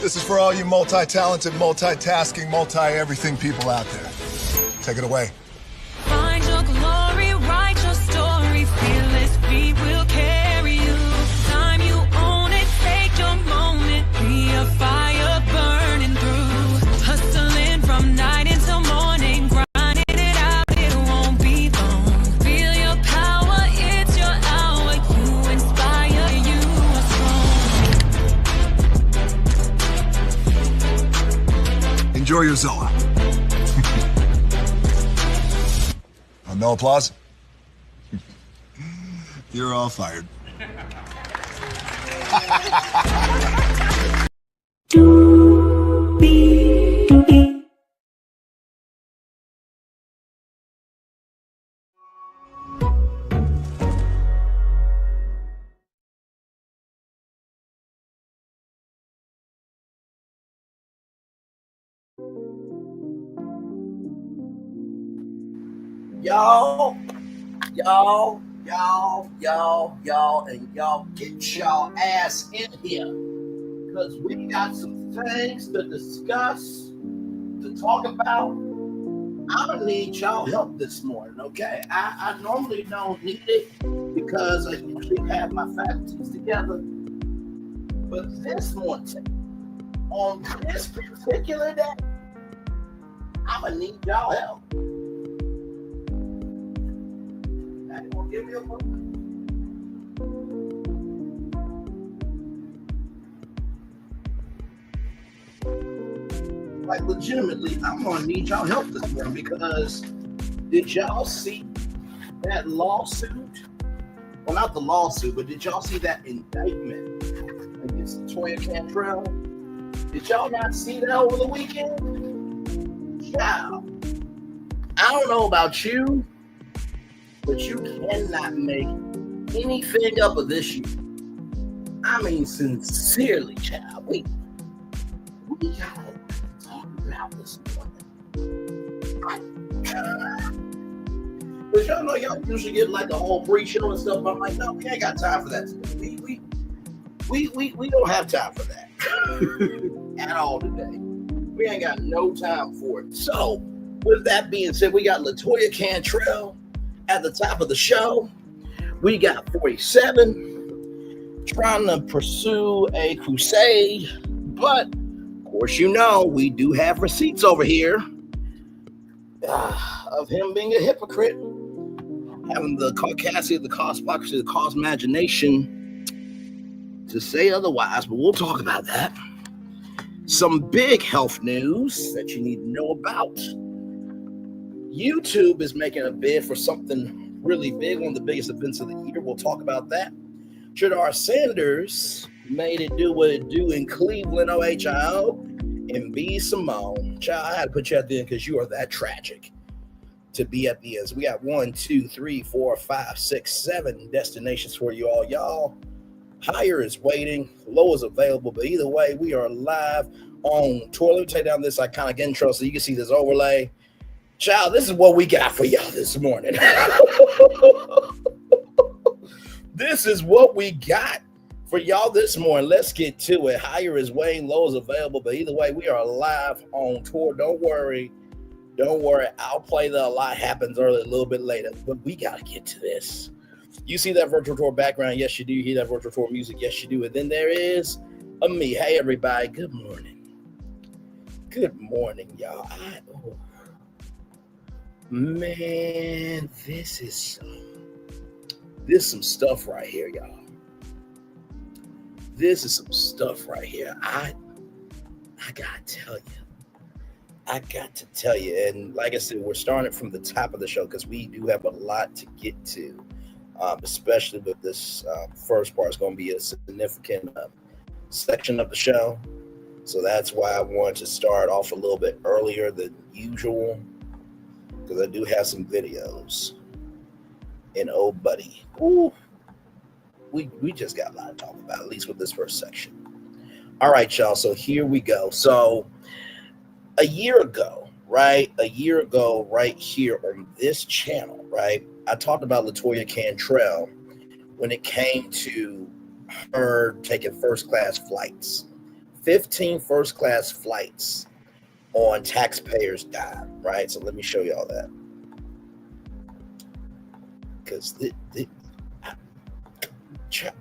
This is for all you multi-talented, multitasking, multi-everything people out there. Take it away. Find your glory, write your story, fearless feet will carry you. Time you own it, take your moment, be a fire burning through. Hustling from night until morning, grinding it out, it won't be long. Feel your power, it's your hour, you inspire, you are strong. Enjoy your Zoa. No applause? You're all fired. Y'all, and y'all get y'all ass in here, because we got some things to discuss, to talk about. I'm gonna need y'all help this morning, okay? I normally don't need it because I usually have my faculties together, but this morning, on this particular day, I'm gonna need y'all help. Give me a moment. Like, legitimately, I'm gonna need y'all help this morning, because did y'all see that lawsuit? Well, not the lawsuit, but did y'all see that indictment against Latoya Cantrell? Did y'all not see that over the weekend? Yeah. I don't know about you, but you cannot make anything up of this year. I mean, sincerely, child. We gotta talk about this morning. Because y'all know y'all usually get like a whole pre-show and stuff. But I'm like, no, we ain't got time for that today. We don't have time for that at all today. We ain't got no time for it. So, with that being said, we got Latoya Cantrell at the top of the show. We got 47 trying to pursue a crusade, but of course, you know, we do have receipts over here of him being a hypocrite, having the caucasity, the cosmocracy, the cosmagination to say otherwise, but we'll talk about that. Some big health news that you need to know about. YouTube is making a bid for something really big, one of the biggest events of the year. We'll talk about that. Shedeur Sanders made it do what it do in Cleveland, Ohio, and B.Simone. Child, I had to put you at the end because you are that tragic to be at the end. So we got 1, 2, 3, 4, 5, 6, 7 destinations for you all. Y'all, higher is waiting, low is available, but either way, we are live on tour. Let me take down this iconic intro so you can see this overlay. Child, this is what we got for y'all this morning. This is what we got for y'all this morning. Let's get to it. Higher is waiting, low is available, but either way, we are live on tour. Don't worry. I'll play the "a lot happens early" a little bit later, but we got to get to this. You see that virtual tour background? Yes, you do. You hear that virtual tour music? Yes, you do. And then there is a me. Hey, everybody. Good morning. Good morning, y'all. Man, this is some stuff right here, y'all. This is some stuff right here. I gotta tell you. And like I said, we're starting from the top of the show because we do have a lot to get to, especially with this first part. It's going to be a significant section of the show. So that's why I wanted to start off a little bit earlier than usual, because I do have some videos. And oh, buddy, ooh, we just got a lot to talk about, at least with this first section. All right, y'all, so here we go. So a year ago, right here on this channel, right, I talked about Latoya Cantrell when it came to her taking first-class flights 15 first-class flights on taxpayers' dime, right? So let me show y'all that. Because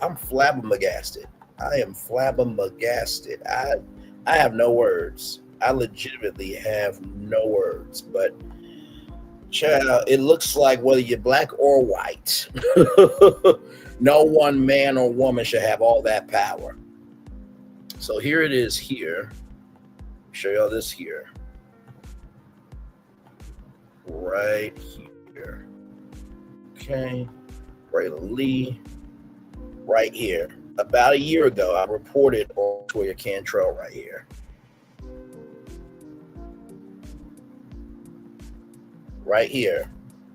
I'm flabbergasted. I am flabbergasted. I have no words. I legitimately have no words. But child, it looks like whether you're black or white, no one man or woman should have all that power. So here it is here. Show y'all this here. Right here. Okay. Braylon Lee. Right here. About a year ago, I reported on Latoya Cantrell right here. Right here.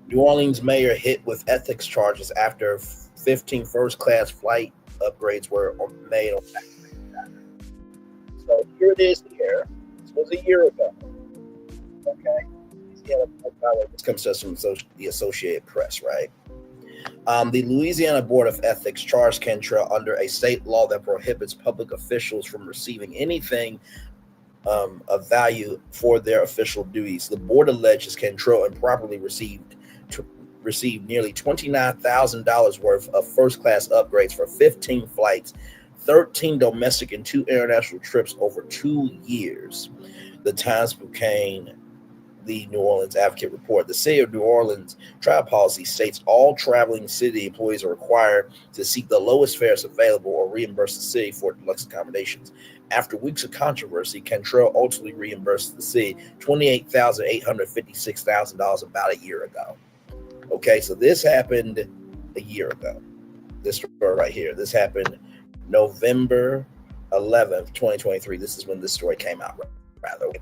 New Orleans mayor hit with ethics charges after 15 first-class flight upgrades were made on taxpayers. So here it is here. This was a year ago. Okay. This comes to us from the Associated Press, right? The Louisiana Board of Ethics charged Cantrell under a state law that prohibits public officials from receiving anything of value for their official duties. The board alleges Cantrell improperly received nearly $29,000 worth of first-class upgrades for 15 flights, 13 domestic and 2 international trips over 2 years. The Times-Picayune, the New Orleans Advocate report. The city of New Orleans travel policy states all traveling city employees are required to seek the lowest fares available or reimburse the city for deluxe accommodations. After weeks of controversy, Cantrell ultimately reimbursed the city $28,856 about a year ago. Okay, so this happened a year ago. This story right here. This happened November 11th, 2023. This is when this story came out, rather.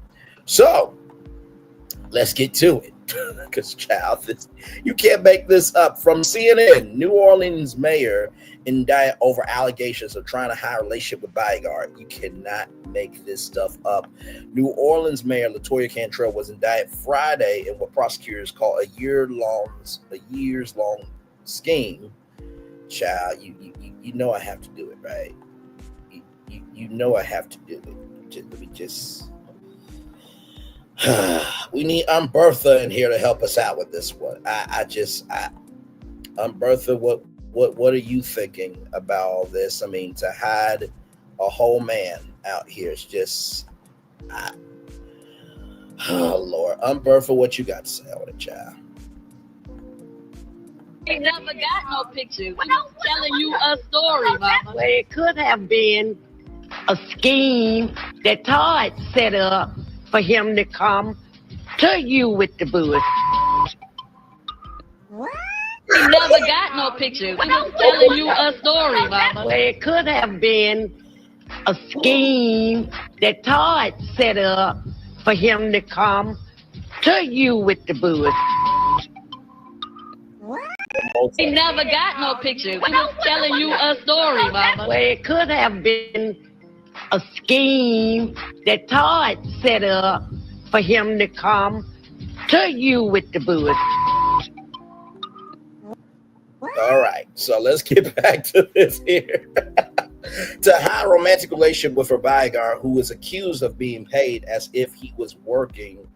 So let's get to it. Because, child, you can't make this up. From CNN, New Orleans mayor indicted over allegations of trying to hide a relationship with bodyguard. You cannot make this stuff up. New Orleans mayor Latoya Cantrell was indicted Friday in what prosecutors call a years long scheme. Child, you know I have to do it, right? You know I have to do it. Let me just. We need Bertha in here to help us out with this one. Bertha, what are you thinking about all this? I mean, to hide a whole man out here is just, oh Lord, Bertha, what you got to say on it, child? They never got no pictures. I'm telling you a story, Mama. Well, it could have been a scheme that Todd set up for him to come to you with the booze. They never got no pictures. I'm telling you a story, Mama. Well, it could have been a scheme that Todd set up for him to come to you with the booze. They never got no pictures. I'm telling you a story, Mama. Well, it could have been a scheme that Todd set up for him to come to you with the booze. All right, so let's get back to this here. To hide a romantic relationship with her bodyguard, who was accused of being paid as if he was working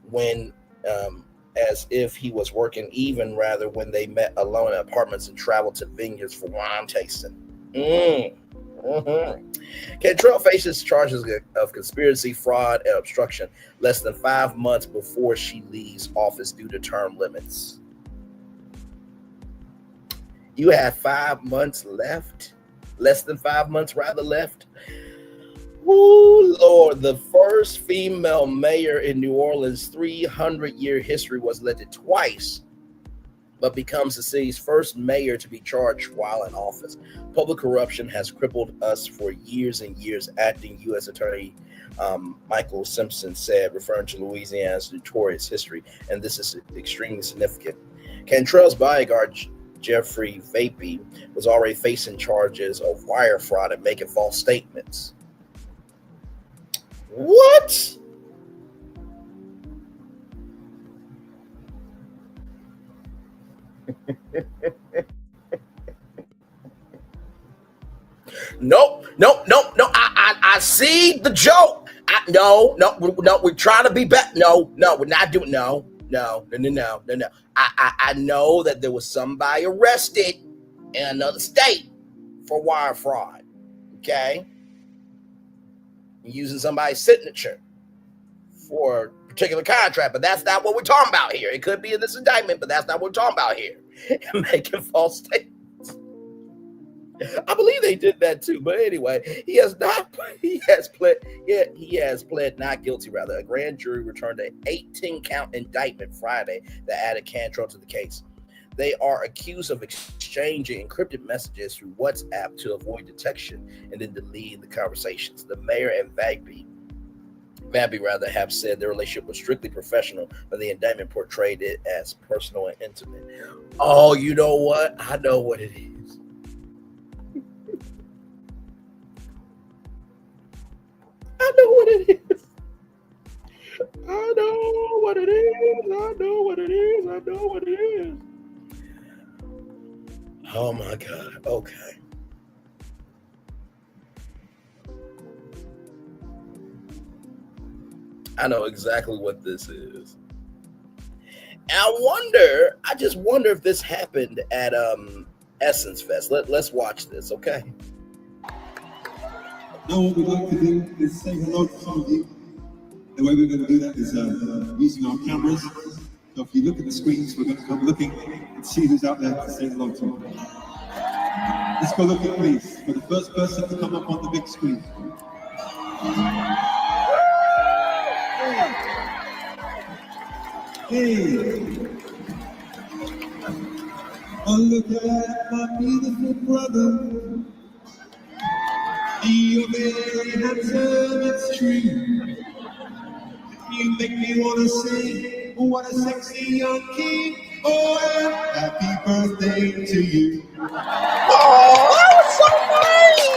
when when they met alone in apartments and traveled to vineyards for wine tasting. Cantrell faces charges of conspiracy, fraud, and obstruction less than 5 months before she leaves office due to term limits. You had 5 months left, less than 5 months rather left. Ooh, Lord, the first female mayor in New Orleans' 300-year history was elected twice, but becomes the city's first mayor to be charged while in office. Public corruption has crippled us for years and years, acting U.S. Attorney Michael Simpson said, referring to Louisiana's notorious history, and this is extremely significant. Cantrell's bodyguard, Jeffrey Vapey, was already facing charges of wire fraud and making false statements. What? Nope. I I see the joke. No, we're trying to be better. No, we're not doing. No. I know that there was somebody arrested in another state for wire fraud. Okay, using somebody's signature for a particular contract, but that's not what we're talking about here. It could be in this indictment, but that's not what we're talking about here. Making false statements. I believe they did that too, but anyway, he has pled not guilty. Rather, a grand jury returned an 18-count indictment Friday that added Cantrell to the case. They are accused of exchanging encrypted messages through WhatsApp to avoid detection and then deleting the conversations. The mayor and Vappy have said their relationship was strictly professional, but the indictment portrayed it as personal and intimate. Oh, you know what? I know what it is. I know what it is. I know what it is. Oh my God. Okay. I know exactly what this is. And I just wonder if this happened at Essence Fest. Let's watch this, okay? Now what we'd like to do is say hello to some of you. The way we're going to do that is using our cameras. So if you look at the screens, we're going to come looking and see who's out there to say hello to. Let's go looking, please, for the first person to come up on the big screen. Hey! Oh, look at my beautiful brother. You're very handsome, it's true. You make me wanna say, what a sexy young king. Oh, happy birthday to you. Oh, that was so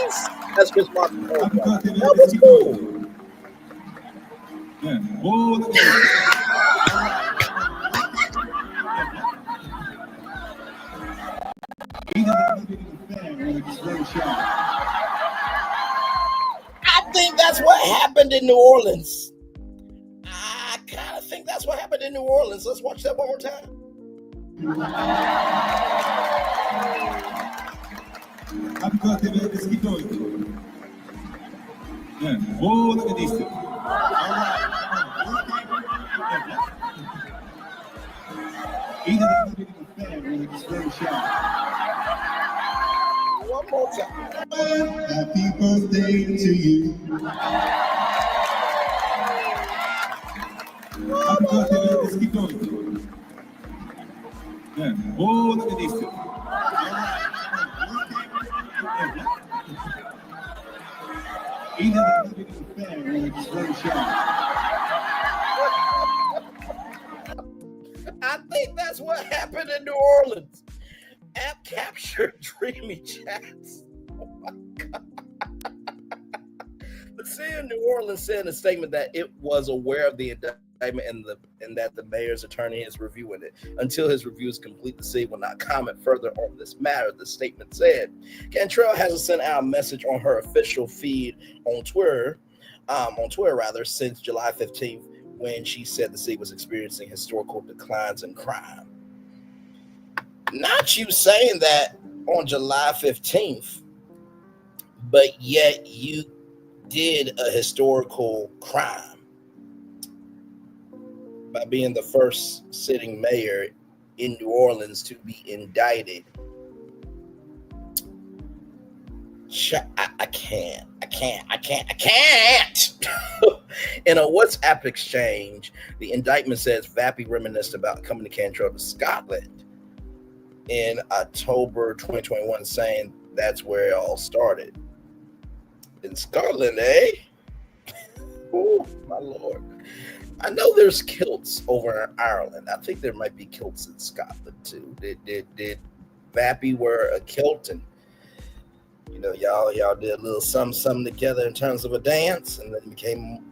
nice. That's Chris Martin. That was cool. Yeah. Oh, look at I think that's what happened in New Orleans. I kind of think that's what happened in New Orleans. Let's watch that one more time. Happy birthday, man. Let's keep going. Yeah. Oh, look at these two. All right. Either they're living in a fan or they're just very shy. One more time. Happy birthday to you. Happy birthday, man. Let's keep going. Yeah. Oh, look at these two. Either they're living in a fan or they're just very shy. I think that's what happened in New Orleans. App captured dreamy chats. Oh my God. The city of New Orleans said in a statement that it was aware of the indictment and that the mayor's attorney is reviewing it. Until his review is complete, the city will not comment further on this matter, the statement said. Cantrell hasn't sent out a message on her official feed on Twitter since July 15th, when she said the city was experiencing historical declines in crime. Not you saying that on July 15th, but yet you did a historical crime by being the first sitting mayor in New Orleans to be indicted. I can't. In a WhatsApp exchange, the indictment says Vappy reminisced about coming to Cantrell to Scotland in October 2021, saying that's where it all started. In Scotland, eh? Oh, my Lord. I know there's kilts over in Ireland. I think there might be kilts in Scotland, too. Did Vappy wear a kilt and y'all did a little something together in terms of a dance, and then became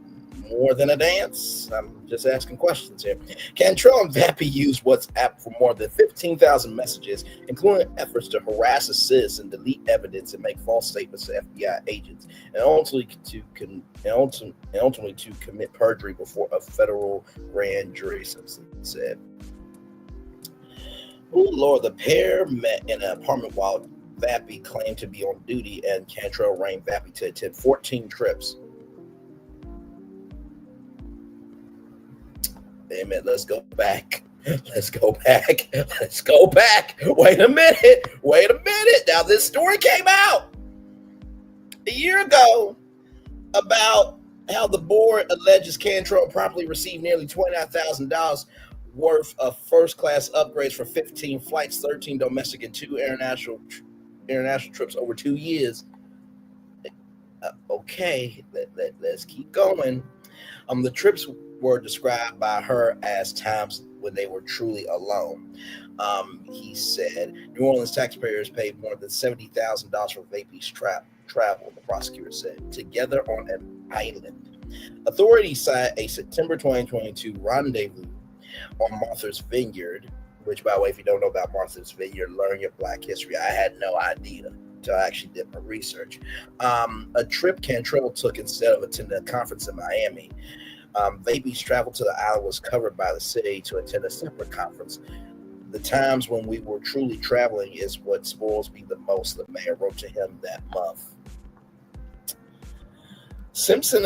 more than a dance? I'm just asking questions here. Cantrell and Vappy used WhatsApp for more than 15,000 messages, including efforts to harass a citizen, delete evidence, and make false statements to FBI agents, and ultimately to commit perjury before a federal grand jury, Simpson said. Oh, Lord, the pair met in an apartment while Vappy claimed to be on duty, and Cantrell arranged Vappy to attend 14 trips. Amen. Let's go back. Let's go back. Let's go back. Wait a minute. Now, this story came out a year ago about how the board alleges Cantrell properly received nearly $29,000 worth of first-class upgrades for 15 flights, 13 domestic, and 2 international trips over 2 years. Okay, let's keep going. The trips were described by her as times when they were truly alone. He said New Orleans taxpayers paid more than $70,000 for Vappy's travel, the prosecutor said, together on an island. Authorities cited a September 2022 rendezvous on Martha's Vineyard, which, by the way, if you don't know about Martha's Vineyard, learn your Black history. I had no idea until I actually did my research. A trip Cantrell took instead of attending a conference in Miami. Vappy's travel to the island was covered by the city to attend a separate conference. The times when we were truly traveling is what spoils me the most, the mayor wrote to him that month. Simpson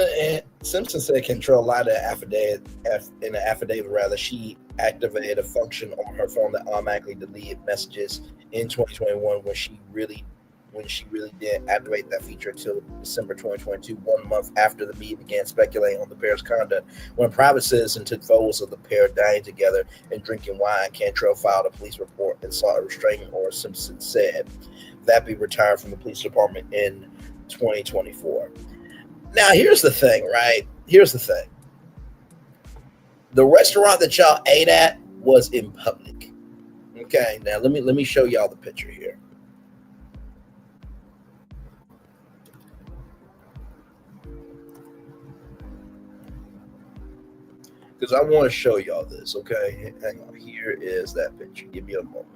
said Cantrell lied in an affidavit. She activated a function on her phone that automatically deleted messages in 2021 when she really didn't activate that feature until December 2022, 1 month after the media began speculating on the pair's conduct. When a private citizen took photos of the pair dining together and drinking wine, Cantrell filed a police report and sought a restraining order, Simpson said. Vappy retired from the police department in 2024. Now, here's the thing, right? The restaurant that y'all ate at was in public. Okay, now let me show y'all the picture here. Because I want to show y'all this, okay? Hang on, here is that picture. Give me a moment.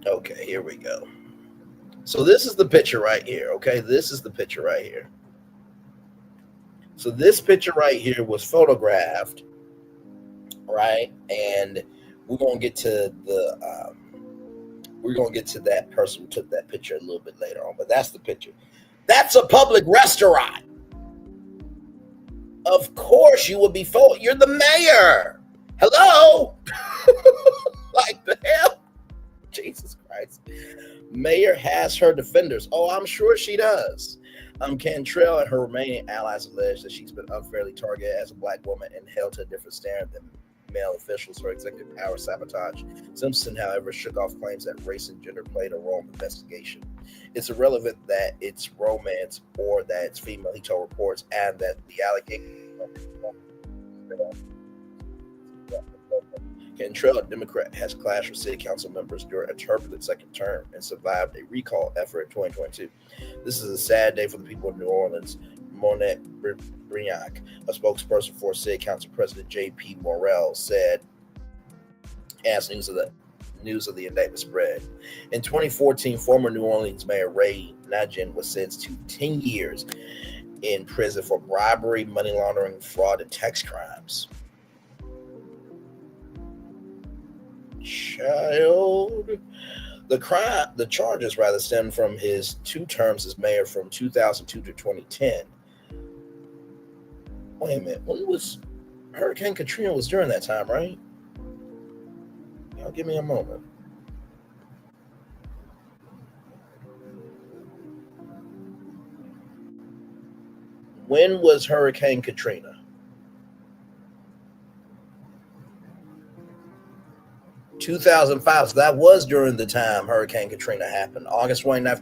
Okay, here we go. So this is the picture right here, okay? This is the picture right here. So this picture right here was photographed, right? And we're gonna get to that person who took that picture a little bit later on, but that's the picture. That's a public restaurant. Of course you would be you're the mayor. Hello? Like the hell? Jesus Christ. Mayor has her defenders. Oh, I'm sure she does. Cantrell and her remaining allies allege that she's been unfairly targeted as a Black woman and held to a different standard than male officials for executive power sabotage. Simpson, however, shook off claims that race and gender played a role in the investigation. It's irrelevant that it's romance or that it's female, he told reports, and that the allegation. Cantrell, a Democrat, has clashed with city council members during a turbulent second term and survived a recall effort in 2022. This is a sad day for the people of New Orleans. Monette Brignac, a spokesperson for City Council President J.P. Morrell, said as news of the indictment spread. In 2014, former New Orleans Mayor Ray Nugent was sentenced to 10 years in prison for bribery, money laundering, fraud, and tax crimes. The charges stem from his 2 terms as mayor from 2002 to 2010. Wait a minute, when was Hurricane Katrina was during that time, right? Y'all give me a moment. When was Hurricane Katrina? 2005. So that was during the time Hurricane Katrina happened. August 29th,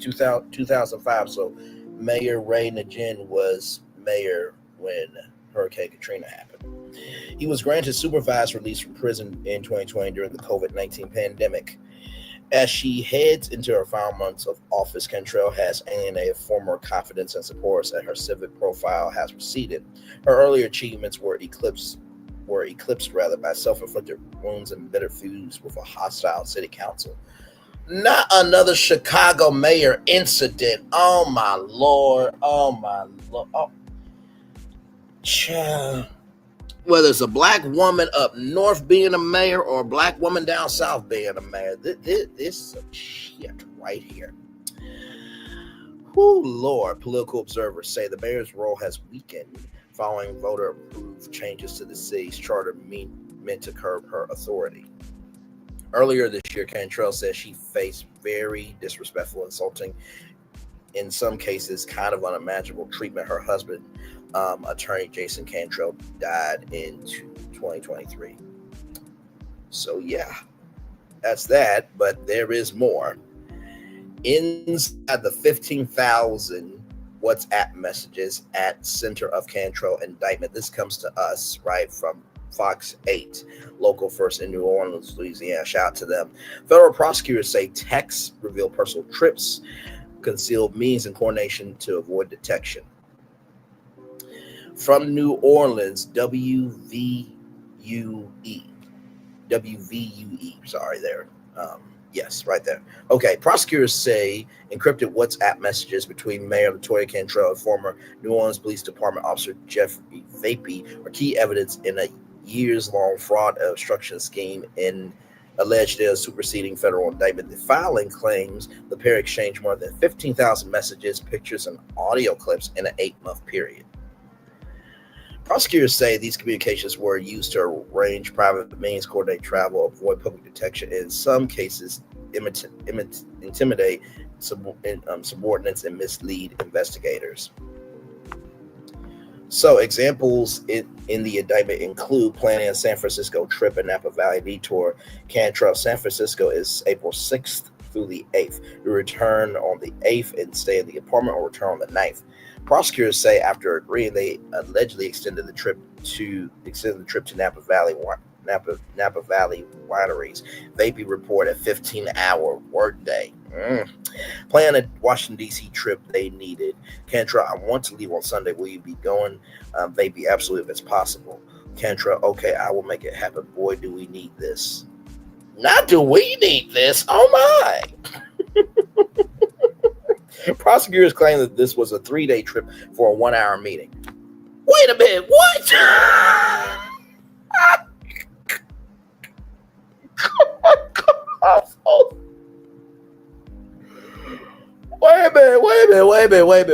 2005. So Mayor Ray Nugent was mayor when Hurricane Katrina happened. He was granted supervised release from prison in 2020 during the COVID-19 pandemic. As she heads into her final months of office, Cantrell has alienated former confidence and supporters, and her civic profile has receded. Her earlier achievements were eclipsed by self-inflicted wounds and bitter feuds with a hostile city council. Not another Chicago mayor incident. Oh my lord. Oh my lord. Oh. Child. Whether it's a black woman up north being a mayor or a black woman down south being a mayor, this is some shit right here. Whoo, Lord. Political observers say the mayor's role has weakened following voter-approved changes to the city's charter meant to curb her authority. Earlier this year, Cantrell said she faced very disrespectful, insulting, in some cases, kind of unimaginable treatment. Her husband, attorney Jason Cantrell, died in 2023. So yeah, that's that, but there is more. Inside the 15,000 WhatsApp messages at center of Cantrell indictment, this comes to us, right, from Fox 8, local first in New Orleans, Louisiana. Shout out to them. Federal prosecutors say texts reveal personal trips, concealed means, and coordination to avoid detection. From New Orleans, WVUE, sorry there. Yes, right there. Okay, prosecutors say encrypted WhatsApp messages between Mayor Latoya Cantrell and former New Orleans Police Department officer Jeffrey Vapey are key evidence in a years-long fraud and obstruction scheme in alleged superseding federal indictment. The filing claims the pair exchanged more than 15,000 messages, pictures, and audio clips in an 8-month period. Prosecutors say these communications were used to arrange private means, coordinate travel, avoid public detection, and in some cases intimidate subordinates and mislead investigators. So examples in the indictment include planning a San Francisco trip and Napa Valley detour. Cantrell, San Francisco is April 6th through the 8th. We return on the 8th and stay in the apartment, or return on the 9th. Prosecutors say after agreeing, they allegedly extended the trip to Napa Valley wineries. Vapey reported a 15-hour workday. Plan a Washington, D.C. trip they needed. Cantrell, I want to leave on Sunday. Will you be going? Vapey, absolutely, if it's possible. Cantrell, okay, I will make it happen. Boy, do we need this. Not do we need this. Oh, my. Prosecutors claim that this was a 3-day trip for a 1-hour meeting. Wait a minute, what?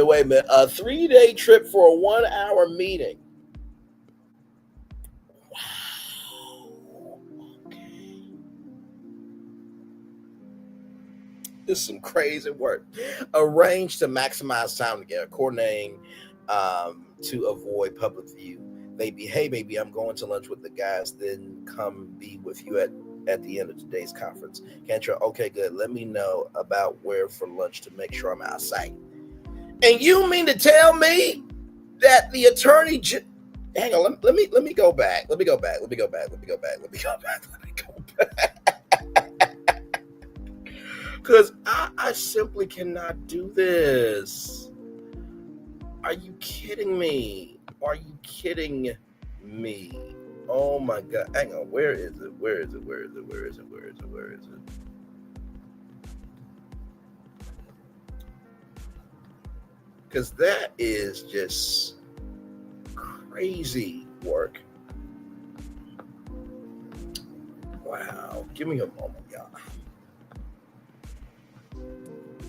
Wait a minute. A 3-day trip for a 1-hour meeting. Wow. Okay. This is some crazy work. Arranged to maximize time together, coordinating to avoid public view. Maybe, hey, baby, I'm going to lunch with the guys, then come be with you at the end of today's conference. Cantrell, okay, good. Let me know about where for lunch to make sure I'm out of sight. And you mean to tell me that the attorney... Hang on, let me go back. Let me go back. Because I simply cannot do this. Are you kidding me? Oh my God. Hang on. Where is it? Because that is just crazy work. Wow. Give me a moment, y'all.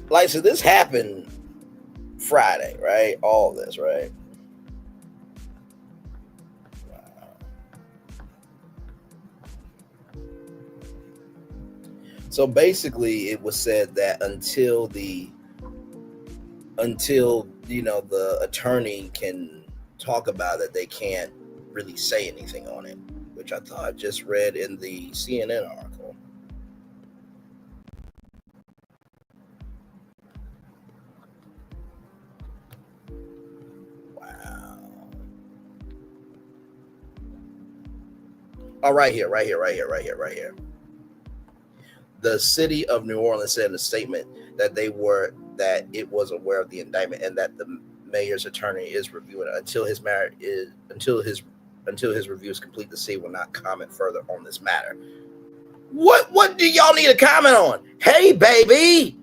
Like, so this happened Friday, right? All this, right? Wow. So basically, it was said that until the attorney can talk about it, they can't really say anything on it, which I thought I just read in the CNN article. Oh, right here. The city of New Orleans said in a statement that it was aware of the indictment and that the mayor's attorney is reviewing it until his review is complete. The city will not comment further on this matter. What do y'all need to comment on? Hey, baby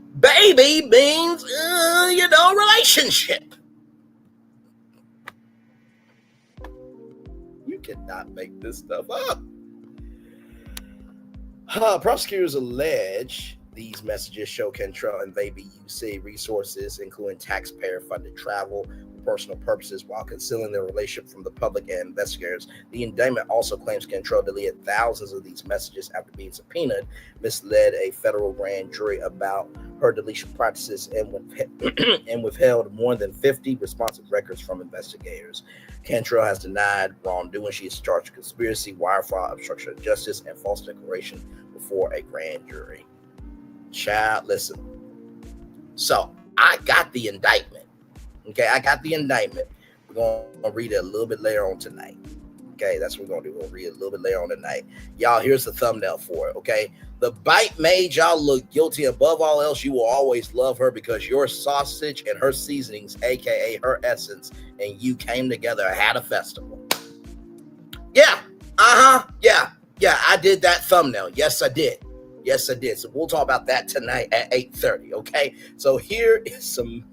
means relationship. You cannot make this stuff up. Prosecutors allege these messages show Cantrell and Baby use resources, including taxpayer-funded travel, for personal purposes, while concealing their relationship from the public and investigators. The indictment also claims Cantrell deleted thousands of these messages after being subpoenaed, misled a federal grand jury about her deletion practices, and withheld more than 50 responsive records from investigators. Cantrell has denied wrongdoing. She is charged with conspiracy, wire fraud, obstruction of justice, and false declaration before a grand jury. Child, listen. So I got the indictment. Okay, I got the indictment. We're going to read it a little bit later on tonight. Okay, that's what we're going to do. We'll read it a little bit later on tonight. Y'all, here's the thumbnail for it, okay? The bite made y'all look guilty. Above all else, you will always love her because your sausage and her seasonings, a.k.a. her essence, and you came together and had a festival. Yeah, yeah, I did that thumbnail. Yes, I did. So we'll talk about that tonight at 8:30, okay? So here's some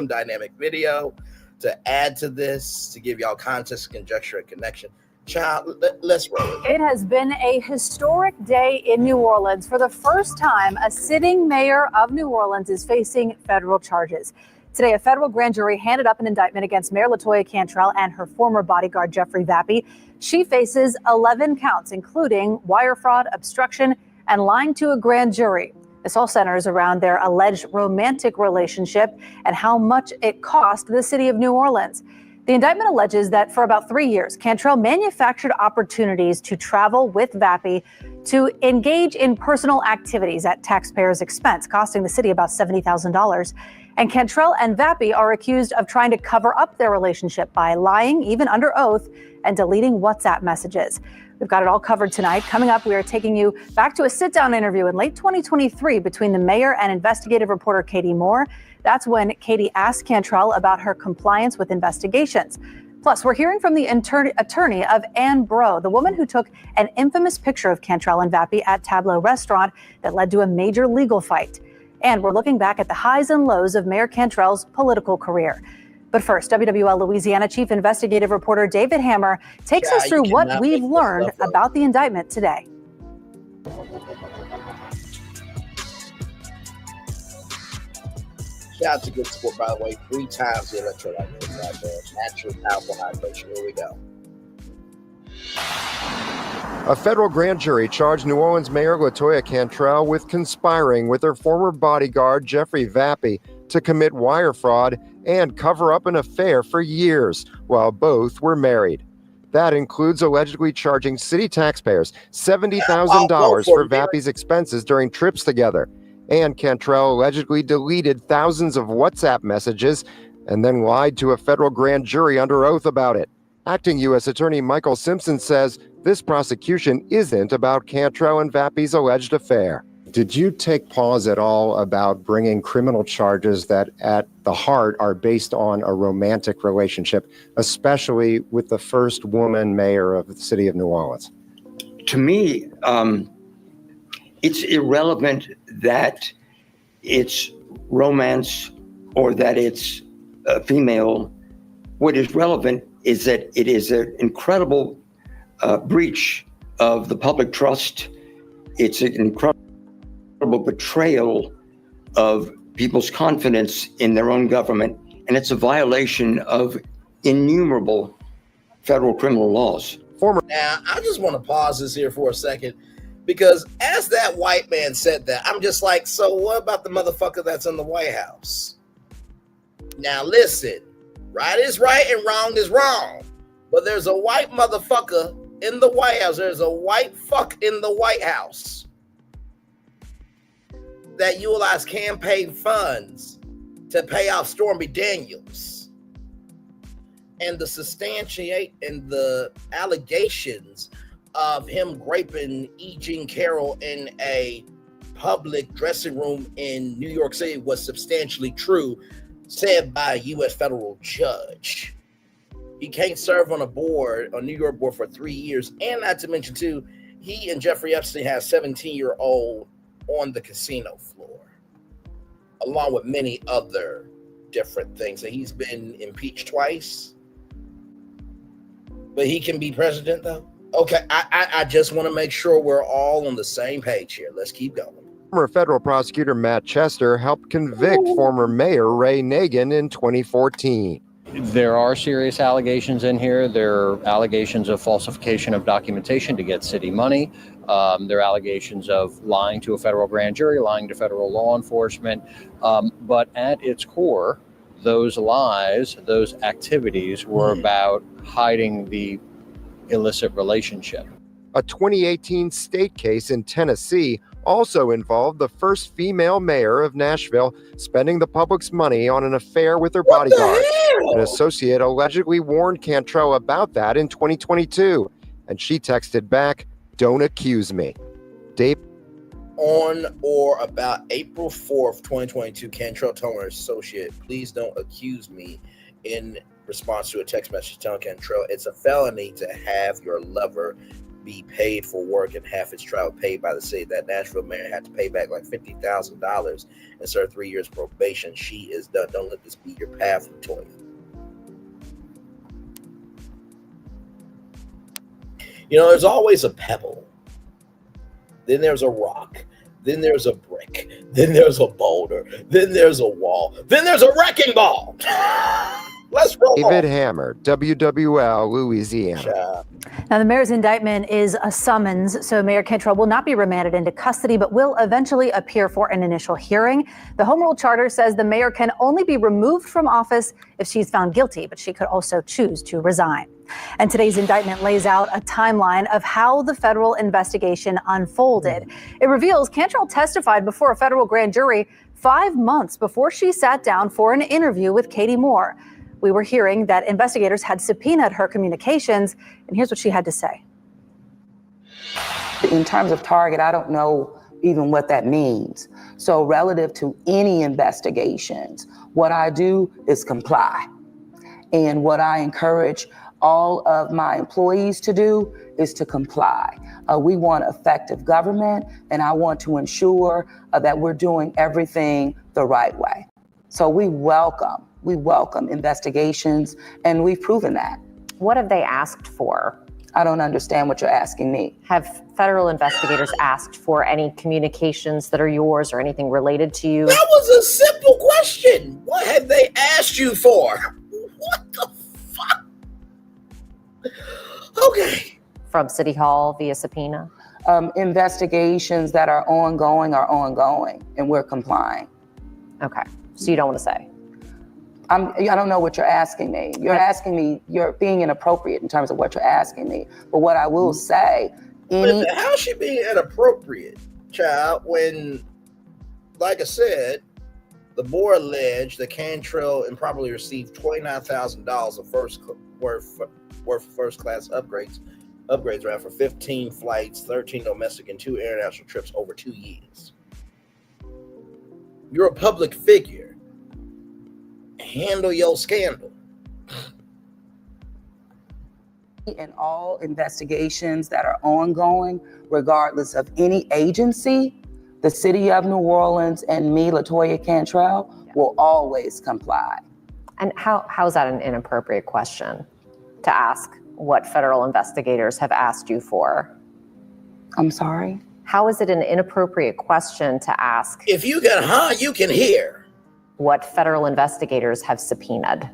dynamic video to add to this, to give y'all context, conjecture, and connection. Child, let's roll it. It has been a historic day in New Orleans. For the first time, a sitting mayor of New Orleans is facing federal charges. Today, a federal grand jury handed up an indictment against Mayor Latoya Cantrell and her former bodyguard, Jeffrey Vappy. She faces 11 counts, including wire fraud, obstruction, and lying to a grand jury. This all centers around their alleged romantic relationship and how much it cost the city of New Orleans. The indictment alleges that for about 3 years, Cantrell manufactured opportunities to travel with Vappy to engage in personal activities at taxpayers' expense, costing the city about $70,000. And Cantrell and Vappy are accused of trying to cover up their relationship by lying, even under oath, and deleting WhatsApp messages. We've got it all covered tonight. Coming up, we are taking you back to a sit-down interview in late 2023 between the mayor and investigative reporter Katie Moore. That's when Katie asked Cantrell about her compliance with investigations. Plus, we're hearing from the attorney of Ann Bro, the woman who took an infamous picture of Cantrell and Vappy at Tableau Restaurant that led to a major legal fight. And we're looking back at the highs and lows of Mayor Cantrell's political career. But first, WWL Louisiana Chief Investigative Reporter David Hammer takes us through what we've learned about the indictment today. Shout out to Good Sport, by the way. 3 times the electrolyte right there. Natural powerful hydration. Here we go. A federal grand jury charged New Orleans Mayor Latoya Cantrell with conspiring with her former bodyguard, Jeffrey Vappy, to commit wire fraud and cover up an affair for years while both were married. That includes allegedly charging city taxpayers $70,000 for Vappy's expenses during trips together. And Cantrell allegedly deleted thousands of WhatsApp messages and then lied to a federal grand jury under oath about it. Acting U.S. Attorney Michael Simpson says this prosecution isn't about Cantrell and Vappy's alleged affair. Did you take pause at all about bringing criminal charges that at the heart are based on a romantic relationship, especially with the first woman mayor of the city of New Orleans? To me, it's irrelevant that it's romance or that it's female. What is relevant is that it is an incredible breach of the public trust. It's an incredible betrayal of people's confidence in their own government, and it's a violation of innumerable federal criminal laws. Now, I just want to pause this here for a second, because as that white man said that, I'm just like, so what about the motherfucker that's in the White House? Now, listen, right is right and wrong is wrong, but there's a white motherfucker in the White House. There's a white fuck in the White House that utilized campaign funds to pay off Stormy Daniels, and the allegations of him raping E. Jean Carroll in a public dressing room in New York City was substantially true, said by a U.S. federal judge. He can't serve on a New York board for 3 years. And not to mention, too, he and Jeffrey Epstein had a 17-year-old on the casino floor, along with many other different things. And he's been impeached twice. But he can be president, though? Okay, I just want to make sure we're all on the same page here. Let's keep going. Former federal prosecutor Matt Chester helped convict former Mayor Ray Nagin in 2014. There are serious allegations in here. There are allegations of falsification of documentation to get city money. There are allegations of lying to a federal grand jury, lying to federal law enforcement. But at its core, those lies, those activities were about hiding the illicit relationship. A 2018 state case in Tennessee also involved the first female mayor of Nashville spending the public's money on an affair with her bodyguard. An associate allegedly warned Cantrell about that in 2022, and she texted back, "Don't accuse me." Dave? On or about April 4th, 2022, Cantrell told her associate, "Please don't accuse me," in response to a text message telling Cantrell it's a felony to have your lover be paid for work and half his travel paid by the city. That Nashville mayor had to pay back like $50,000 and serve 3 years probation. She is done. Don't let this be your path, Latoya. You know, there's always a pebble. Then there's a rock. Then there's a brick. Then there's a boulder. Then there's a wall. Then there's a wrecking ball. Let's roll. David Hammer, WWL, Louisiana. Now, the mayor's indictment is a summons, so Mayor Cantrell will not be remanded into custody, but will eventually appear for an initial hearing. The Home Rule Charter says the mayor can only be removed from office if she's found guilty, but she could also choose to resign. And today's indictment lays out a timeline of how the federal investigation unfolded. It reveals Cantrell testified before a federal grand jury 5 months before she sat down for an interview with Katie Moore. We were hearing that investigators had subpoenaed her communications, and here's what she had to say. In terms of target, I don't know even what that means. So relative to any investigations, what I do is comply. And what I encourage all of my employees to do is to comply. We want effective government, and I want to ensure that we're doing everything the right way. So we welcome investigations, and we've proven that. What have they asked for? I don't understand what you're asking me. Have federal investigators asked for any communications that are yours or anything related to you? That was a simple question. What have they asked you for? What the fuck? Okay. From City Hall via subpoena? Investigations that are ongoing, and we're complying. Okay, so you don't want to say? I don't know what you're asking me. You're asking me, you're being inappropriate in terms of what you're asking me. But what I will say, how is she being inappropriate, child, when, like I said, the board alleged that Cantrell improperly received $29,000 worth first-class upgrades for 15 flights, 13 domestic, and 2 international trips over 2 years. You're a public figure. Handle your scandal. In all investigations that are ongoing, regardless of any agency, the city of New Orleans and me, Latoya Cantrell, will always comply. And how is that an inappropriate question to ask what federal investigators have asked you for? I'm sorry? How is it an inappropriate question to ask? If you can you can hear. What federal investigators have subpoenaed?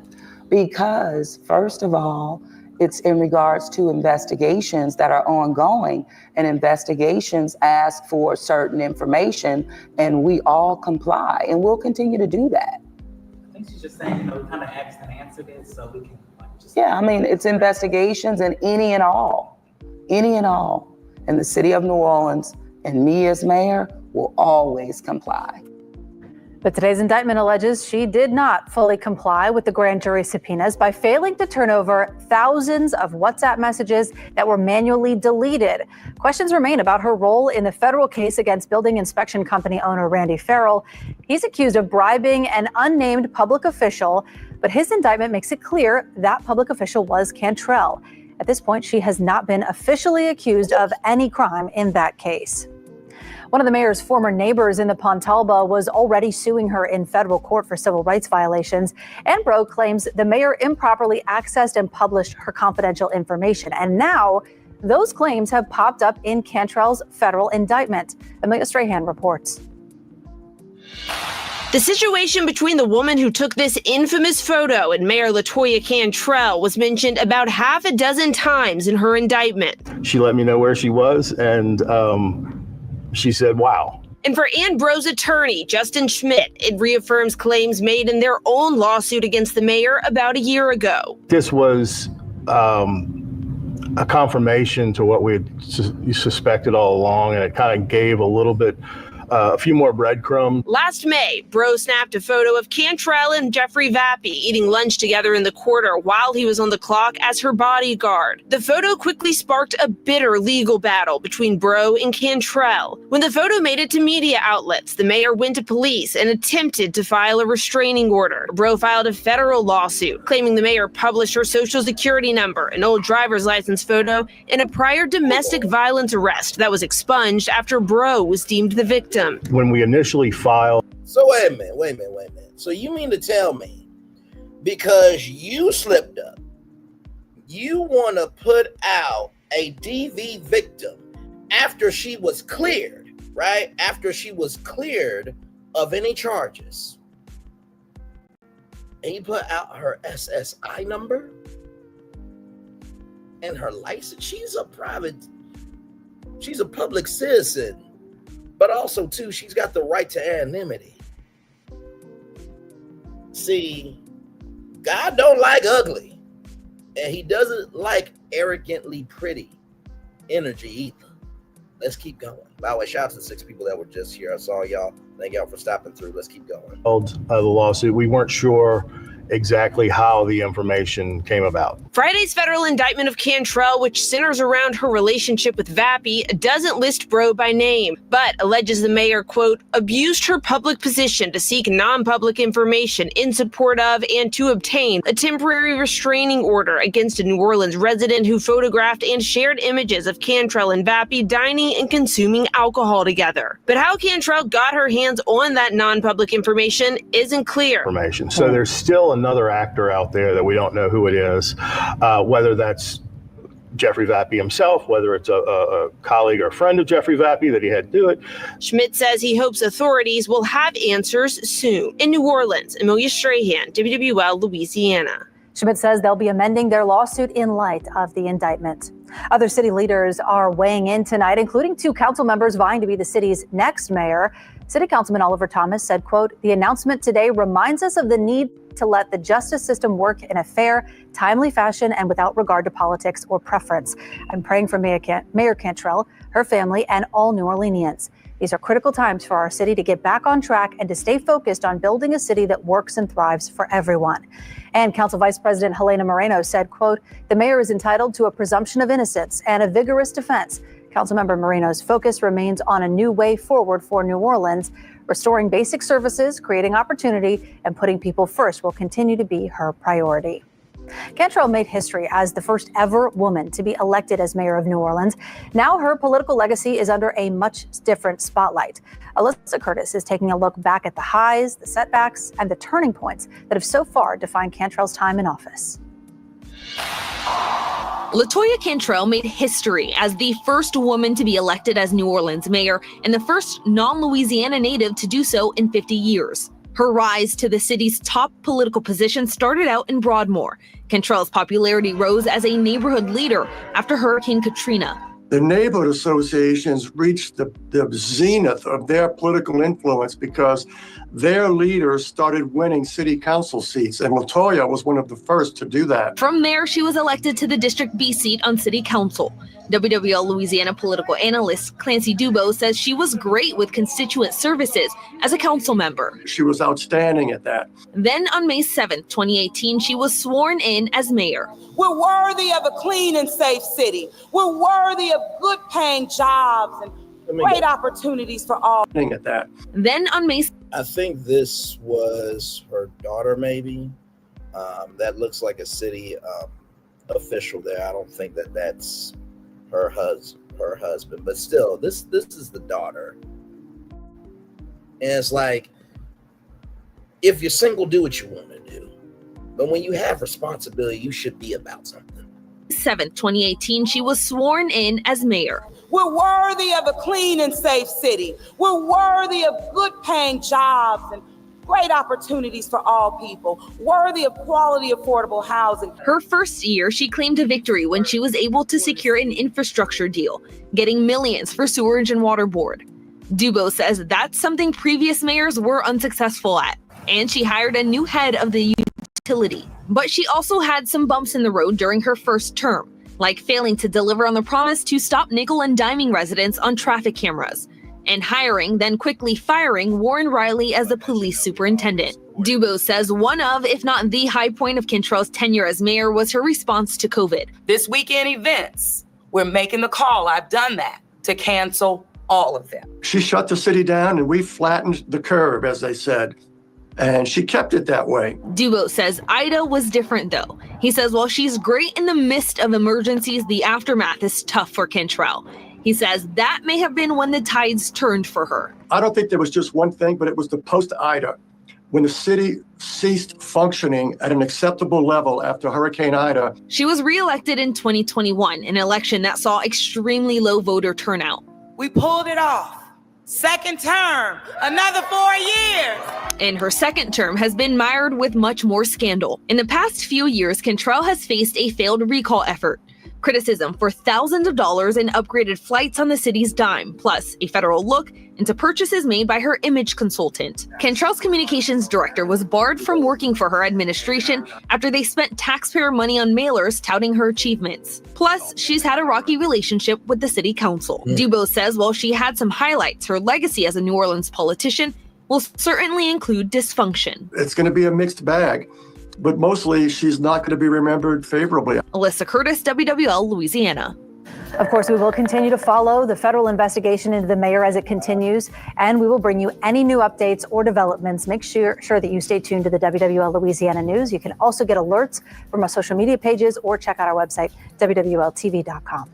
Because, first of all, it's in regards to investigations that are ongoing, and investigations ask for certain information, and we all comply, and we'll continue to do that. I think she's just saying, we kind of asked and answered it, so we can just... Yeah, I mean, it's investigations and any and all. And the city of New Orleans and me as mayor will always comply. But today's indictment alleges she did not fully comply with the grand jury subpoenas by failing to turn over thousands of WhatsApp messages that were manually deleted. Questions remain about her role in the federal case against building inspection company owner Randy Farrell. He's accused of bribing an unnamed public official, but his indictment makes it clear that public official was Cantrell. At this point, she has not been officially accused of any crime in that case. One of the mayor's former neighbors in the Pontalba was already suing her in federal court for civil rights violations. Bro claims the mayor improperly accessed and published her confidential information. And now those claims have popped up in Cantrell's federal indictment. Amelia Strahan reports. The situation between the woman who took this infamous photo and Mayor Latoya Cantrell was mentioned about half a dozen times in her indictment. She let me know where she was, and she said, wow. And for Bro's attorney, Justin Schmidt, it reaffirms claims made in their own lawsuit against the mayor about a year ago. This was a confirmation to what we had suspected all along, and it kind of gave a few more breadcrumbs. Last May, Bro snapped a photo of Cantrell and Jeffrey Vappy eating lunch together in the quarter while he was on the clock as her bodyguard. The photo quickly sparked a bitter legal battle between Bro and Cantrell. When the photo made it to media outlets, the mayor went to police and attempted to file a restraining order. Bro filed a federal lawsuit claiming the mayor published her social security number, an old driver's license photo, and a prior domestic violence arrest that was expunged after Bro was deemed the victim. When we initially filed. So wait a minute. So you mean to tell me because you slipped up, you want to put out a DV victim after she was cleared, right? After she was cleared of any charges. And you put out her SSI number and her license. She's a public citizen. But also, too, she's got the right to anonymity. See, God don't like ugly. And he doesn't like arrogantly pretty energy either. Let's keep going. By the way, shout out to the 6 people that were just here. I saw y'all. Thank y'all for stopping through. Let's keep going. The lawsuit, we weren't sure exactly how the information came about. Friday's federal indictment of Cantrell, which centers around her relationship with Vappy, doesn't list Bro by name, but alleges the mayor, quote, abused her public position to seek non-public information in support of and to obtain a temporary restraining order against a New Orleans resident who photographed and shared images of Cantrell and Vappy dining and consuming alcohol together. But how Cantrell got her hands on that non-public information isn't clear. So there's still another actor out there that we don't know who it is, whether that's Jeffrey Vappy himself, whether it's a colleague or friend of Jeffrey Vappy that he had to do it. Schmidt says he hopes authorities will have answers soon. In New Orleans, Amelia Strahan, WWL, Louisiana. Schmidt says they'll be amending their lawsuit in light of the indictment. Other city leaders are weighing in tonight, including 2 council members vying to be the city's next mayor. City Councilman Oliver Thomas said, quote, the announcement today reminds us of the need to let the justice system work in a fair, timely fashion and without regard to politics or preference. I'm praying for Mayor Cantrell, her family, and all New Orleanians. These are critical times for our city to get back on track and to stay focused on building a city that works and thrives for everyone. And Council Vice President Helena Moreno said, quote, the mayor is entitled to a presumption of innocence and a vigorous defense. Councilmember Moreno's focus remains on a new way forward for New Orleans. Restoring basic services, creating opportunity, and putting people first will continue to be her priority. Cantrell made history as the first ever woman to be elected as mayor of New Orleans. Now her political legacy is under a much different spotlight. Alyssa Curtis is taking a look back at the highs, the setbacks, and the turning points that have so far defined Cantrell's time in office. Latoya Cantrell made history as the first woman to be elected as New Orleans mayor and the first non-Louisiana native to do so in 50 years. Her rise to the city's top political position started out in Broadmoor. Cantrell's popularity rose as a neighborhood leader after Hurricane Katrina. The neighborhood associations reached the zenith of their political influence because their leaders started winning city council seats, and Latoya was one of the first to do that. From there, she was elected to the District B seat on City Council. WWL Louisiana political analyst Clancy Dubo says she was great with constituent services as a council member. She was outstanding at that. Then on May 7th, 2018, she was sworn in as mayor. We're worthy of a clean and safe city. We're worthy of good paying jobs and great opportunities for all. At that. Then on May, I think this was her daughter, maybe. That looks like a city official there. I don't think that that's her husband, but still, this is the daughter. And it's like, if you're single, do what you want to do. But when you have responsibility, you should be about something. 7th, 2018, she was sworn in as mayor. We're worthy of a clean and safe city. We're worthy of good paying jobs and great opportunities for all people, worthy of quality, affordable housing. Her first year, she claimed a victory when she was able to secure an infrastructure deal, getting millions for Sewerage and Water Board. Dubo says that's something previous mayors were unsuccessful at, and she hired a new head of the utility. But she also had some bumps in the road during her first term, like failing to deliver on the promise to stop nickel and diming residents on traffic cameras, and hiring, then quickly firing Warren Riley as the police superintendent. Dubo says one of, if not the high point of Cantrell's tenure as mayor was her response to COVID. This weekend events, we're making the call, I've done that, to cancel all of them. She shut the city down and we flattened the curve, as they said. And she kept it that way. Dubo says Ida was different, though. He says while she's great in the midst of emergencies, the aftermath is tough for Cantrell. He says that may have been when the tides turned for her. I don't think there was just one thing, but it was the post-Ida. When the city ceased functioning at an acceptable level after Hurricane Ida. She was reelected in 2021, an election that saw extremely low voter turnout. We pulled it off. Second term, another 4 years. And her second term has been mired with much more scandal. In the past few years, Cantrell has faced a failed recall effort, criticism for thousands of dollars in upgraded flights on the city's dime, plus a federal look into purchases made by her image consultant. Cantrell's communications director was barred from working for her administration after they spent taxpayer money on mailers touting her achievements. Plus, she's had a rocky relationship with the city council. Dubo says while she had some highlights, her legacy as a New Orleans politician will certainly include dysfunction. It's going to be a mixed bag, but mostly she's not going to be remembered favorably. Alyssa Curtis, WWL, Louisiana. Of course, we will continue to follow the federal investigation into the mayor as it continues, and we will bring you any new updates or developments. Make sure that you stay tuned to the WWL Louisiana News. You can also get alerts from our social media pages or check out our website, WWLTV.com.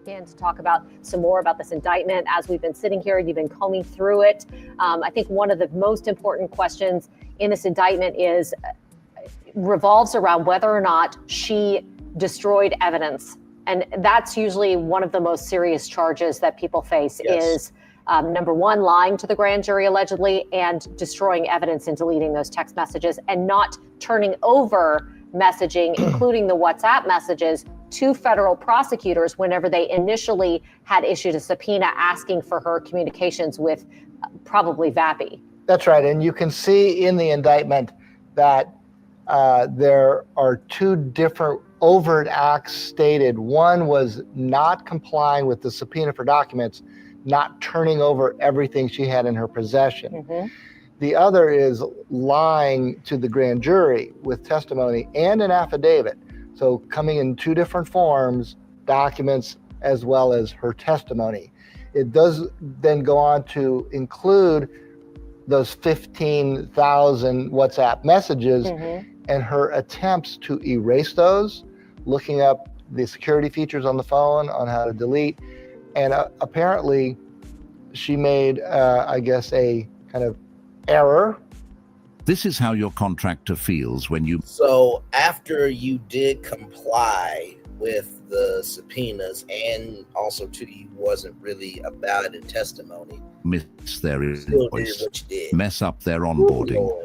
To talk about some more about this indictment. As we've been sitting here, you've been combing through it. I think one of the most important questions in this indictment revolves around whether or not she destroyed evidence. And that's usually one of the most serious charges that people face is number one, lying to the grand jury allegedly and destroying evidence and deleting those text messages and not turning over messaging, including the WhatsApp messages, to federal prosecutors whenever they initially had issued a subpoena asking for her communications with probably Vappy. That's right. And you can see in the indictment that there are two different overt acts stated. One was not complying with the subpoena for documents, not turning over everything she had in her possession. Mm-hmm. The other is lying to the grand jury with testimony and an affidavit. So coming in two different forms, documents as well as her testimony. It does then go on to include those 15,000 WhatsApp messages and her attempts to erase those, looking up the security features on the phone on how to delete. And apparently she made, I guess, a kind of error. This is how your contractor feels when you... So after you did comply with the subpoenas and also too, you wasn't really about it in testimony. Miss their invoice, mess up their onboarding.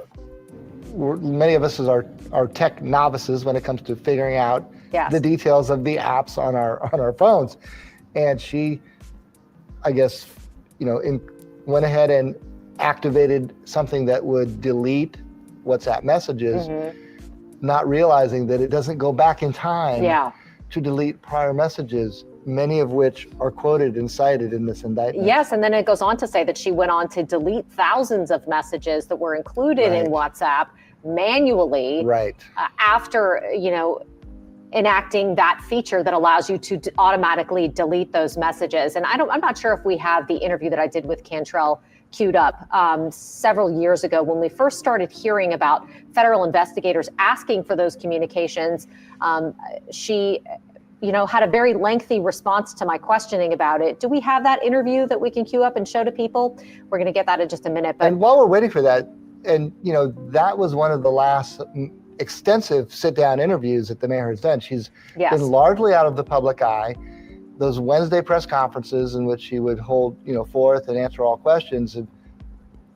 many of us are tech novices when it comes to figuring out the details of the apps on our phones. And she, I guess, went ahead and activated something that would delete WhatsApp messages, not realizing that it doesn't go back in time to delete prior messages, many of which are quoted and cited in this indictment. Yes, and then it goes on to say that she went on to delete thousands of messages that were included in WhatsApp manually after, enacting that feature that allows you to automatically delete those messages. And I'm not sure if we have the interview that I did with Cantrell queued up several years ago when we first started hearing about federal investigators asking for those communications. She had a very lengthy response to my questioning about it. Do we have that interview that we can queue up and show to people? We're going to get that in just a minute. But and while we're waiting for that, and that was one of the last extensive sit-down interviews that the mayor has done. She's been largely out of the public eye. Those Wednesday press conferences in which she would hold, forth and answer all questions have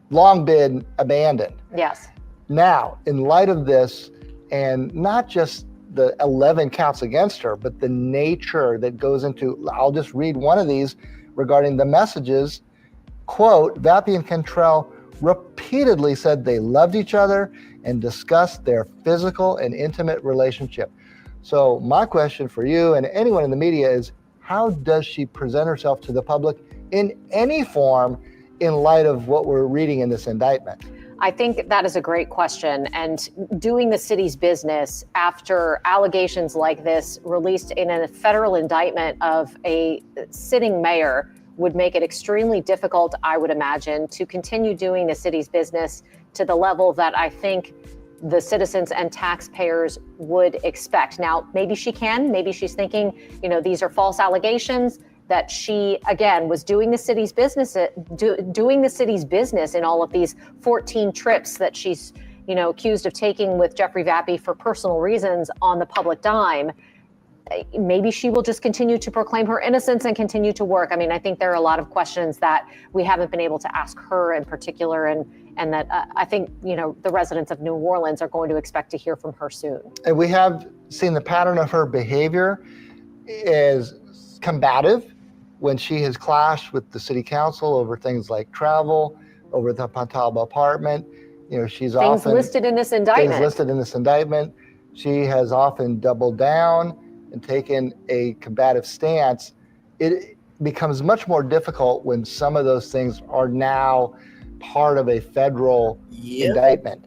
long been abandoned. Yes. Now, in light of this, and not just the 11 counts against her, but the nature that goes into, I'll just read one of these regarding the messages. Quote, Vappy and Cantrell repeatedly said they loved each other and discussed their physical and intimate relationship. So my question for you and anyone in the media is, how does she present herself to the public in any form in light of what we're reading in this indictment? I think that is a great question. And doing the city's business after allegations like this released in a federal indictment of a sitting mayor would make it extremely difficult, I would imagine, to continue doing the city's business to the level that I think the citizens and taxpayers would expect. Now, maybe she can, maybe she's thinking, these are false allegations, that she, again, was doing the city's business, doing the city's business in all of these 14 trips that she's, accused of taking with Jeffrey Vappy for personal reasons on the public dime. Maybe she will just continue to proclaim her innocence and continue to work. I mean, I think there are a lot of questions that we haven't been able to ask her in particular, and that I think, the residents of New Orleans are going to expect to hear from her soon. And we have seen the pattern of her behavior is combative when she has clashed with the city council over things like travel, over the Pontalba apartment. She's things listed in this indictment. She has often doubled down and taken a combative stance. It becomes much more difficult when some of those things are now part of a federal indictment.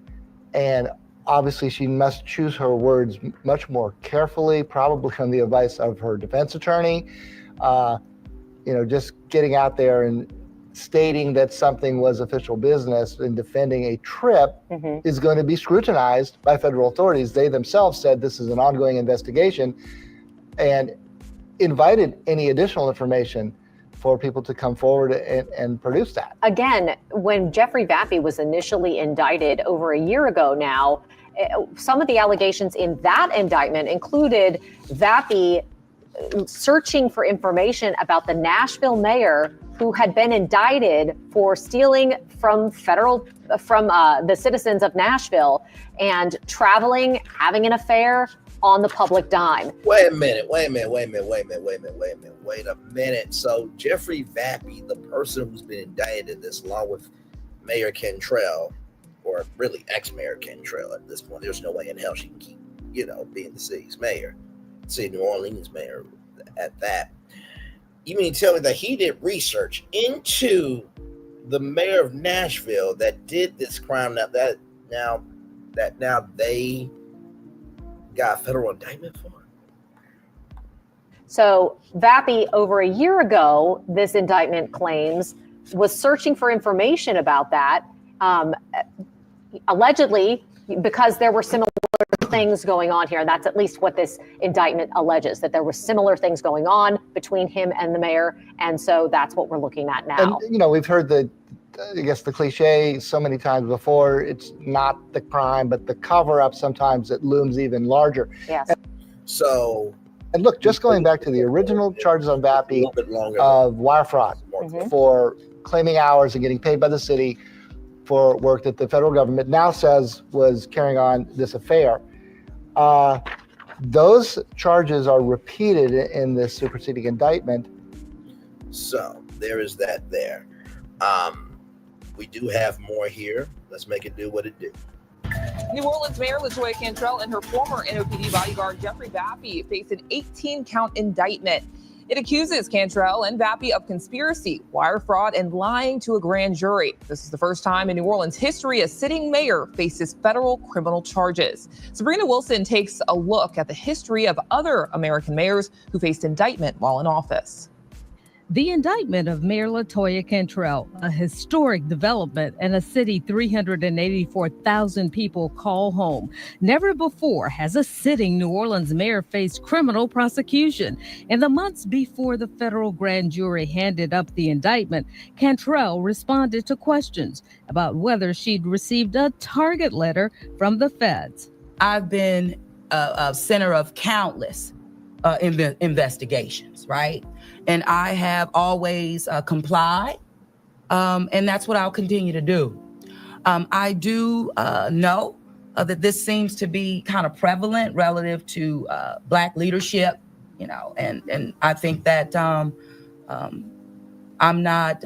And obviously she must choose her words much more carefully, probably on the advice of her defense attorney. Just getting out there and stating that something was official business and defending a trip is going to be scrutinized by federal authorities. They themselves said this is an ongoing investigation and invited any additional information for people to come forward and produce that. Again, when Jeffrey Vappy was initially indicted over a year ago now, some of the allegations in that indictment included Vappy searching for information about the Nashville mayor who had been indicted for stealing from the citizens of Nashville and traveling, having an affair on the public dime. Wait a minute. So Jeffrey Vappy, the person who's been indicted in this, along with Mayor Cantrell, or really ex-Mayor Cantrell at this point, there's no way in hell she can keep, being the city's mayor. City of New Orleans mayor at that. You mean to tell me that he did research into the mayor of Nashville that did this crime that now they got a federal indictment for? So Vappy, over a year ago, this indictment claims, was searching for information about that, allegedly because there were similar things going on here. That's at least what this indictment alleges, that there were similar things going on between him and the mayor. And so that's what we're looking at now. And, we've heard the cliche so many times before, it's not the crime, but the cover up sometimes it looms even larger. Yes. And look, just going back to the original charges on Vappy of wire fraud for claiming hours and getting paid by the city, for work that the federal government now says was carrying on this affair. Those charges are repeated in this superseding indictment. So there is that there. We do have more here. Let's make it do what it do. New Orleans Mayor Latoya Cantrell and her former NOPD bodyguard Jeffrey Vappy face an 18-count indictment. It accuses Cantrell and Vappy of conspiracy, wire fraud, and lying to a grand jury. This is the first time in New Orleans history a sitting mayor faces federal criminal charges. Sabrina Wilson takes a look at the history of other American mayors who faced indictment while in office. The indictment of Mayor Latoya Cantrell, a historic development and a city 384,000 people call home. Never before has a sitting New Orleans mayor faced criminal prosecution. In the months before the federal grand jury handed up the indictment, Cantrell responded to questions about whether she'd received a target letter from the feds. I've been a center of countless investigations, right? And I have always complied, and that's what I'll continue to do. I do know that this seems to be kind of prevalent relative to Black leadership, you know, and I think that I'm not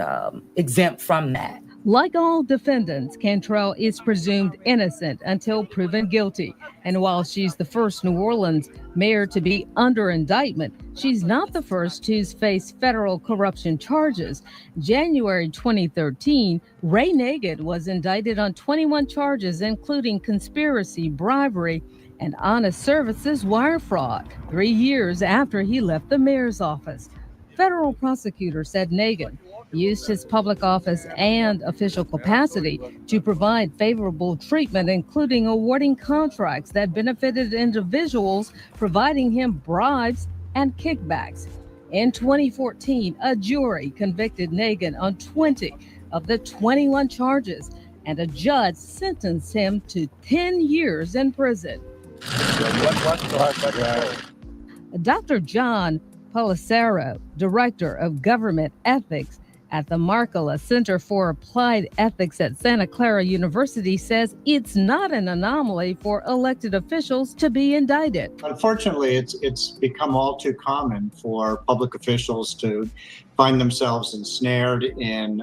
exempt from that. Like all defendants, Cantrell is presumed innocent until proven guilty. And while she's the first New Orleans mayor to be under indictment, she's not the first who's faced federal corruption charges. January 2013, Ray Nagin was indicted on 21 charges, including conspiracy, bribery, and honest services wire fraud, 3 years after he left the mayor's office. Federal prosecutors said Nagin used his public office and official capacity to provide favorable treatment, including awarding contracts that benefited individuals, providing him bribes and kickbacks. In 2014, a jury convicted Nagin on 20 of the 21 charges, and a judge sentenced him to 10 years in prison. Dr. John Pelissero, Director of Government Ethics at the Markela Center for Applied Ethics at Santa Clara University, says it's not an anomaly for elected officials to be indicted. Unfortunately, it's become all too common for public officials to find themselves ensnared in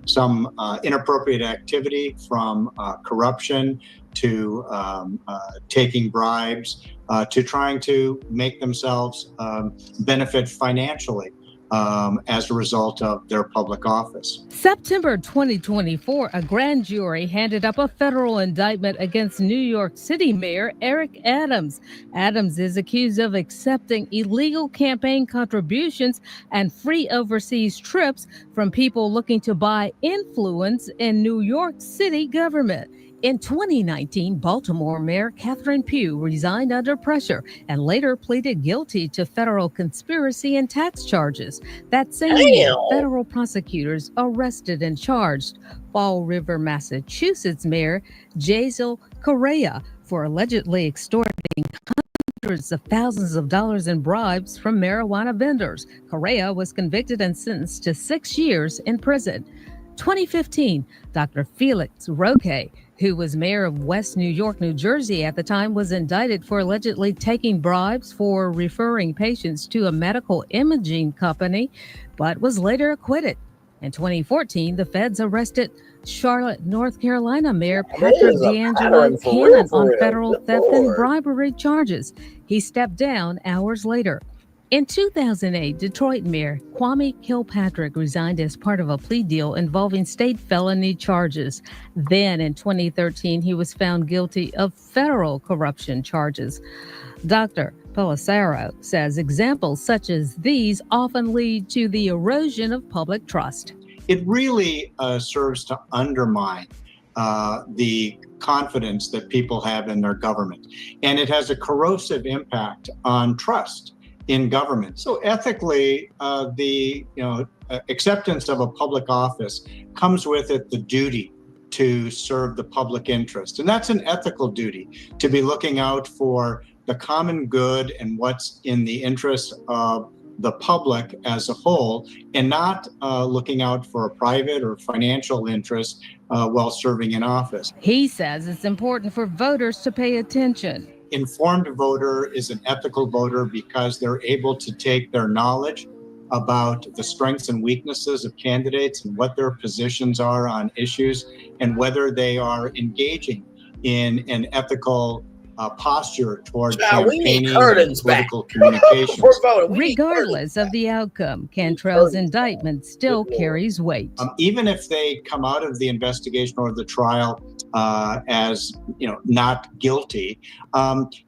some inappropriate activity, from corruption to taking bribes, to trying to make themselves benefit financially as a result of their public office. September 2024, a grand jury handed up a federal indictment against New York City Mayor Eric Adams. Adams is accused of accepting illegal campaign contributions and free overseas trips from people looking to buy influence in New York City government. In 2019, Baltimore Mayor Catherine Pugh resigned under pressure and later pleaded guilty to federal conspiracy and tax charges. That same year, federal prosecutors arrested and charged Fall River, Massachusetts Mayor Jazel Correa for allegedly extorting hundreds of thousands of dollars in bribes from marijuana vendors. Correa was convicted and sentenced to 6 years in prison. 2015, Dr. Felix Roque, who was mayor of West New York, New Jersey at the time, was indicted for allegedly taking bribes for referring patients to a medical imaging company, but was later acquitted. In 2014, the feds arrested Charlotte, North Carolina Mayor Patrick D'Angelo Cannon on federal theft and bribery charges. He stepped down hours later. In 2008, Detroit Mayor Kwame Kilpatrick resigned as part of a plea deal involving state felony charges. Then in 2013, he was found guilty of federal corruption charges. Dr. Pelissero says examples such as these often lead to the erosion of public trust. It really serves to undermine the confidence that people have in their government, and it has a corrosive impact on trust in government. So ethically, the acceptance of a public office comes with it the duty to serve the public interest. And that's an ethical duty, to be looking out for the common good and what's in the interest of the public as a whole and not looking out for a private or financial interest while serving in office. He says it's important for voters to pay attention. Informed voter is an ethical voter because they're able to take their knowledge about the strengths and weaknesses of candidates and what their positions are on issues and whether they are engaging in an ethical posture toward campaigning and political communications. Regardless of the outcome, Cantrell's indictment still carries weight. Even if they come out of the investigation or the trial as not guilty,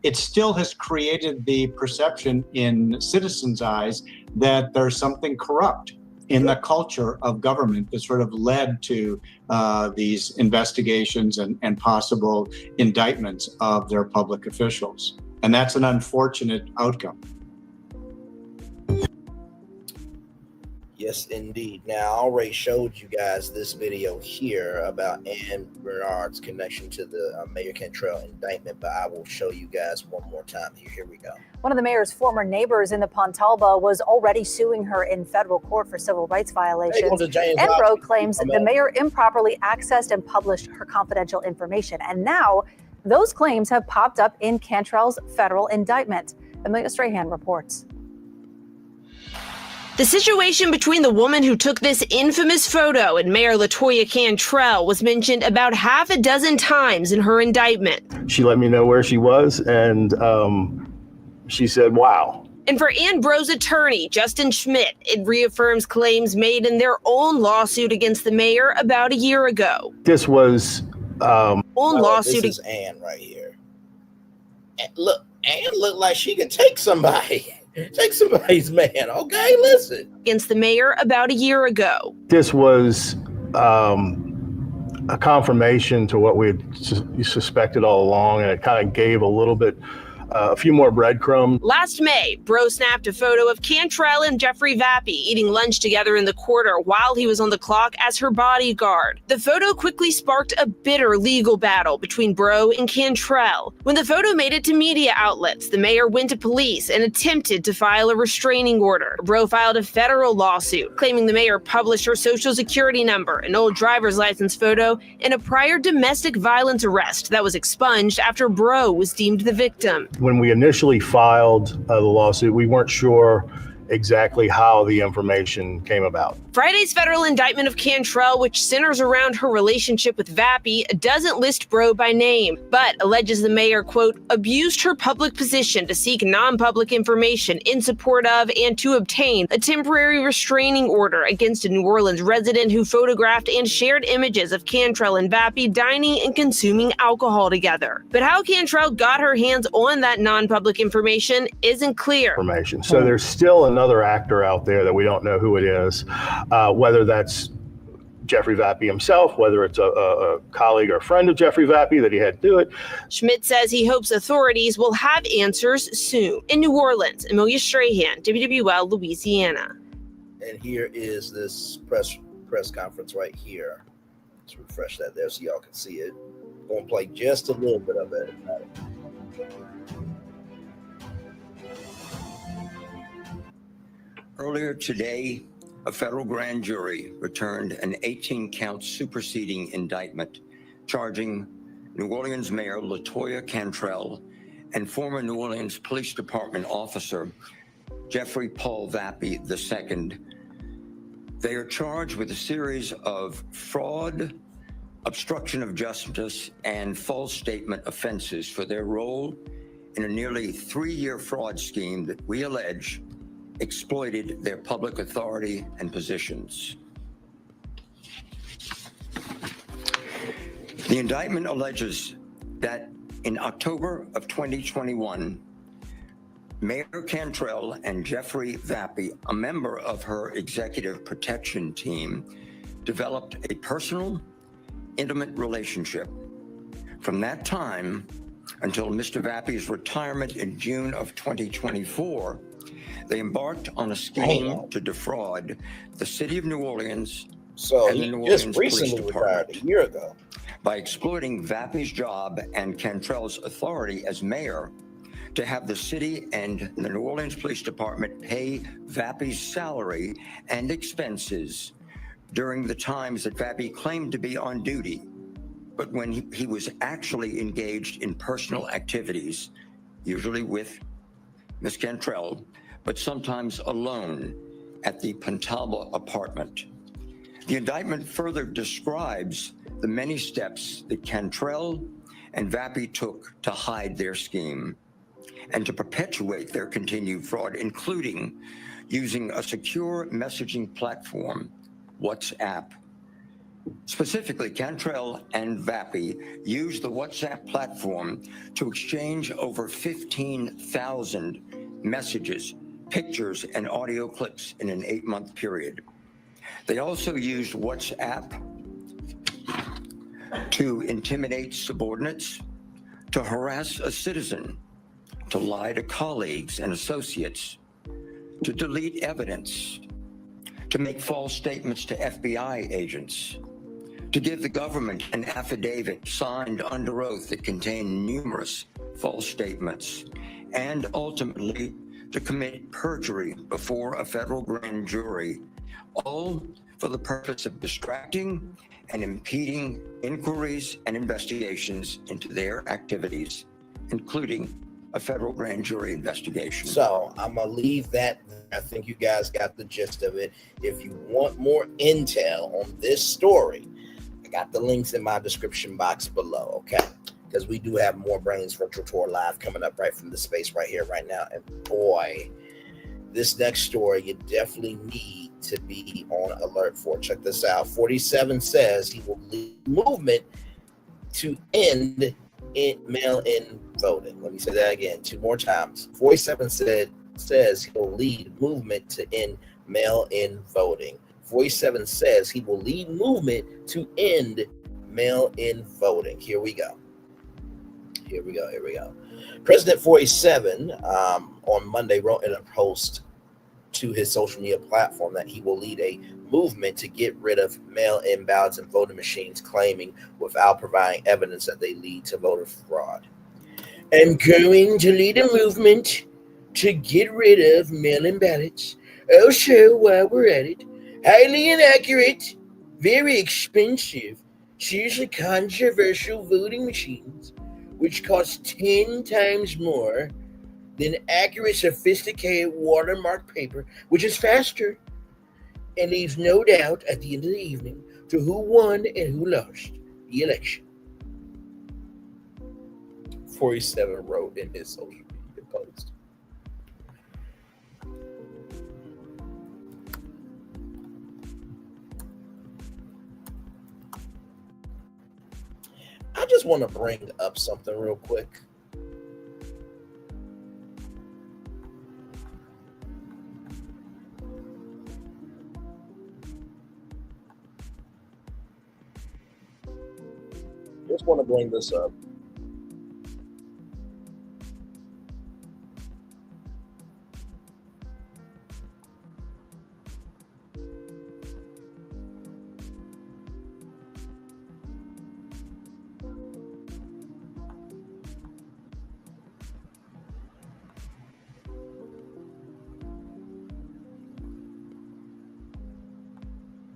it still has created the perception in citizens' eyes that there's something corrupt in the culture of government that sort of led to these investigations and possible indictments of their public officials. And that's an unfortunate outcome. Yes, indeed. Now, I already showed you guys this video here about Ann Bernard's connection to the Mayor Cantrell indictment, but I will show you guys one more time here. Here we go. One of the mayor's former neighbors in the Pontalba was already suing her in federal court for civil rights violations. Enbro claims the mayor improperly accessed and published her confidential information. And now those claims have popped up in Cantrell's federal indictment. Amelia Strahan reports. The situation between the woman who took this infamous photo and Mayor Latoya Cantrell was mentioned about half a dozen times in her indictment. She let me know where she was, and she said, wow. And for Enbro's attorney, Justin Schmidt, it reaffirms claims made in their own lawsuit against the mayor about a year ago. This was lawsuit. This is Ann right here. And look, Ann looked like she could take somebody. Take somebody's man, okay? Listen. Against the mayor about a year ago. This was a confirmation to what we had suspected all along, and it kind of gave a little bit, a few more breadcrumbs. Last May, Bro snapped a photo of Cantrell and Jeffrey Vappy eating lunch together in the quarter while he was on the clock as her bodyguard. The photo quickly sparked a bitter legal battle between Bro and Cantrell. When the photo made it to media outlets, the mayor went to police and attempted to file a restraining order. Bro filed a federal lawsuit, claiming the mayor published her social security number, an old driver's license photo, and a prior domestic violence arrest that was expunged after Bro was deemed the victim. When we initially filed the lawsuit, we weren't sure exactly how the information came about. Friday's federal indictment of Cantrell, which centers around her relationship with Vappy, doesn't list Bro by name, but alleges the mayor, quote, abused her public position to seek non-public information in support of and to obtain a temporary restraining order against a New Orleans resident who photographed and shared images of Cantrell and Vappy dining and consuming alcohol together. But how Cantrell got her hands on that non-public information isn't clear. So there's still another actor out there that we don't know who it is, whether that's Jeffrey Vappy himself, whether it's a colleague or friend of Jeffrey Vappy that he had to do it. Schmidt says he hopes authorities will have answers soon. In New Orleans, Amelia Strahan, WWL, Louisiana. And here is this press conference right here. Let's refresh that there so y'all can see it. I'm going to play just a little bit of it. Earlier today, a federal grand jury returned an 18-count superseding indictment charging New Orleans Mayor Latoya Cantrell and former New Orleans Police Department officer Jeffrey Paul Vappy II. They are charged with a series of fraud, obstruction of justice, and false statement offenses for their role in a nearly 3-year fraud scheme that we allege exploited their public authority and positions. The indictment alleges that in October of 2021, Mayor Cantrell and Jeffrey Vappy, a member of her executive protection team, developed a personal, intimate relationship. From that time until Mr. Vappy's retirement in June of 2024, they embarked on a scheme to defraud the city of New Orleans and the New Orleans Police Department a year ago by exploiting Vappy's job and Cantrell's authority as mayor to have the city and the New Orleans Police Department pay Vappy's salary and expenses during the times that Vappy claimed to be on duty, but when he was actually engaged in personal activities, usually with Ms. Cantrell, but sometimes alone at the Pentalba apartment. The indictment further describes the many steps that Cantrell and Vappy took to hide their scheme and to perpetuate their continued fraud, including using a secure messaging platform, WhatsApp. Specifically, Cantrell and Vappy used the WhatsApp platform to exchange over 15,000 messages, pictures, and audio clips in an 8-month period. They also used WhatsApp to intimidate subordinates, to harass a citizen, to lie to colleagues and associates, to delete evidence, to make false statements to FBI agents, to give the government an affidavit signed under oath that contained numerous false statements, and ultimately to commit perjury before a federal grand jury, all for the purpose of distracting and impeding inquiries and investigations into their activities, including a federal grand jury investigation. So I'm gonna leave that. I think you guys got the gist of it. If you want more intel on this story, I got the links in my description box below, okay? Because we do have more Brains Virtual Tour Live coming up right from the space right here, right now. And boy, this next story you definitely need to be on alert for. Check this out. 47 says he will lead movement to end mail-in voting. Let me say that again 2 more times. 47 says he will lead movement to end mail-in voting. 47 says he will lead movement to end mail-in voting. Here we go. President 47 on Monday wrote in a post to his social media platform that he will lead a movement to get rid of mail-in ballots and voting machines, claiming without providing evidence that they lead to voter fraud. I'm going to lead a movement to get rid of mail-in ballots. Also, while we're at it, highly inaccurate, very expensive, seriously controversial voting machines, which cost 10 times more than accurate, sophisticated watermark paper, which is faster and leaves no doubt at the end of the evening to who won and who lost the election. 47 wrote in his social media post. I just want to bring up something real quick. Just want to bring this up.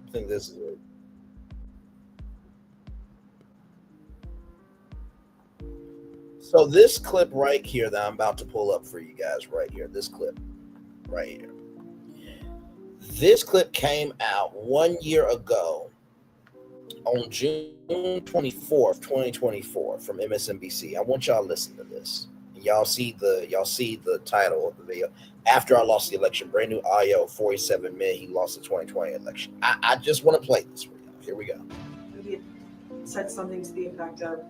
I think this is it. So this clip right here that I'm about to pull up for you guys right here, this clip right here. This clip came out 1 year ago on June 24th, 2024 from MSNBC. I want y'all to listen to this. Y'all see the title of the video. After I lost the election, brand new audio, 47 minutes, he lost the 2020 election. I just want to play this for y'all. Here we go. He said something to the effect of,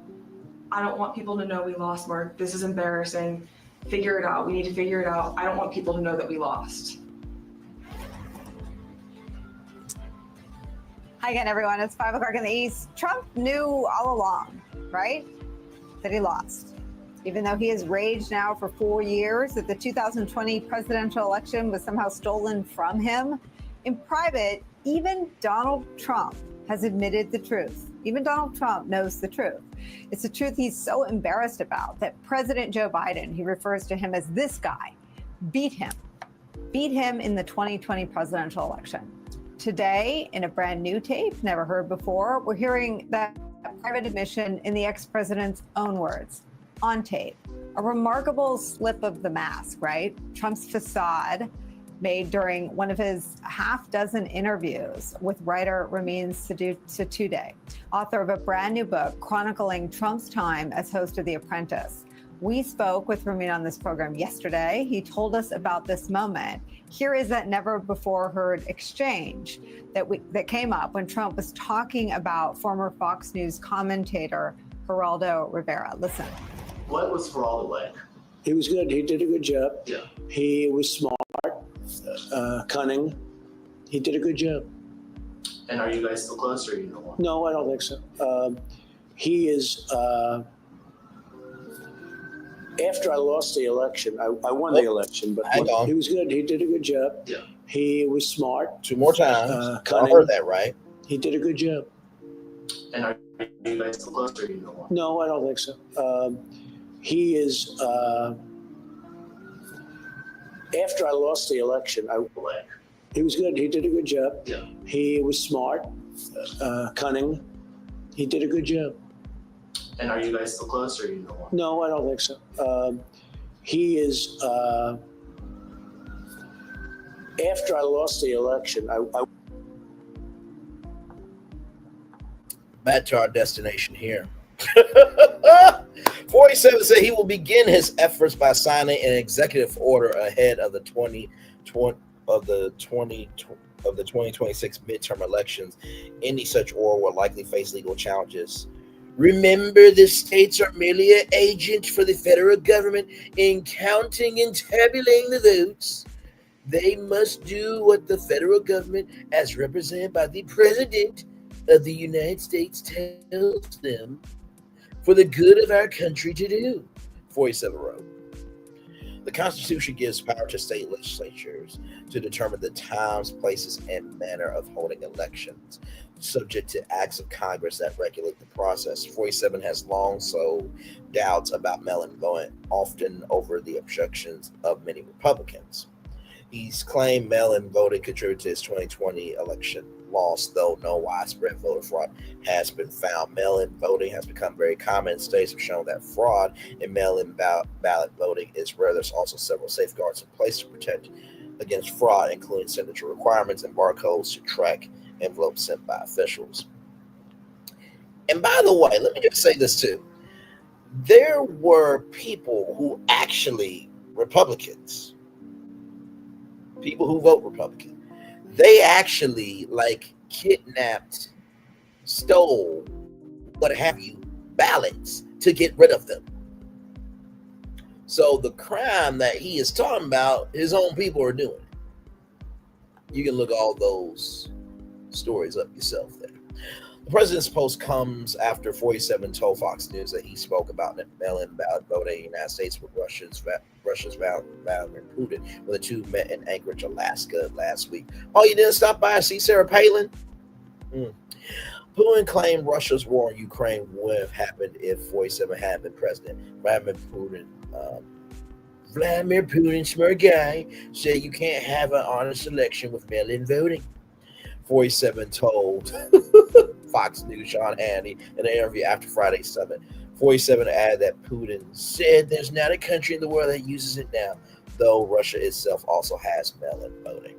I don't want people to know we lost, Mark. This is embarrassing. Figure it out. We need to figure it out. I don't want people to know that we lost. Hi again, everyone. It's 5 o'clock in the East. Trump knew all along, right, that he lost. Even though he has raged now for 4 years that the 2020 presidential election was somehow stolen from him. In private, even Donald Trump has admitted the truth. Even Donald Trump knows the truth. It's the truth he's so embarrassed about that President Joe Biden, he refers to him as this guy, beat him in the 2020 presidential election. Today, in a brand new tape, never heard before, we're hearing that private admission in the ex-president's own words, on tape. A remarkable slip of the mask, right? Trump's facade made during one of his half-dozen interviews with writer Ramin Sotoudeh, author of a brand new book chronicling Trump's time as host of The Apprentice. We spoke with Ramin on this program yesterday. He told us about this moment. Here is that never-before-heard exchange that came up when Trump was talking about former Fox News commentator Geraldo Rivera. Listen. What was Geraldo like? He was good. He did a good job. Yeah. He was smart, cunning. He did a good job. And are you guys still close, or you know what? No, I don't think so. He is. After I lost the election, I won the election, but he was good. He did a good job. Yeah. He was smart. 2 more times. Cunning. I heard that right. He did a good job. And are you guys still close, or you know what? No, I don't think so. He is. After I lost the election, he was good. He did a good job. Yeah. He was smart, cunning. He did a good job. And are you guys still close, or you know what? No, I don't think so. He is. After I lost the election, I Back to our destination here. 47 said he will begin his efforts by signing an executive order ahead of the 2026 midterm elections. Any such order will likely face legal challenges. Remember, the states are merely an agent for the federal government in counting and tabulating the votes. They must do what the federal government, as represented by the President of the United States, tells them for the good of our country to do, 47 wrote. The Constitution gives power to state legislatures to determine the times, places, and manner of holding elections, subject to acts of Congress that regulate the process. 47 has long sowed doubts about mail-in voting, often over the objections of many Republicans. He's claimed mail-in voting contributed to his 2020 election loss, though no widespread voter fraud has been found. Mail-in voting has become very common. States have shown that fraud in mail-in ballot voting is rare. There's also several safeguards in place to protect against fraud, including signature requirements and barcodes to track envelopes sent by officials. And by the way, let me just say this too. There were people who actually, Republicans, people who vote Republican, they actually kidnapped, stole, what have you, ballots to get rid of them. So the crime that he is talking about, his own people are doing. You can look all those stories up yourself there. The president's post comes after 47 told Fox News that he spoke about mail-in ballot voting in the United States with Russia's Vladimir Putin when the two met in Anchorage, Alaska last week. Oh, you didn't stop by and see Sarah Palin? Putin claimed Russia's war in Ukraine would have happened if 47 had been president. Vladimir Putin, smart guy, said you can't have an honest election with mail-in voting. 47 told Fox News, Sean Hannity, in an interview after Friday's summit. 47 added that Putin said there's not a country in the world that uses it now, though Russia itself also has mail-in voting.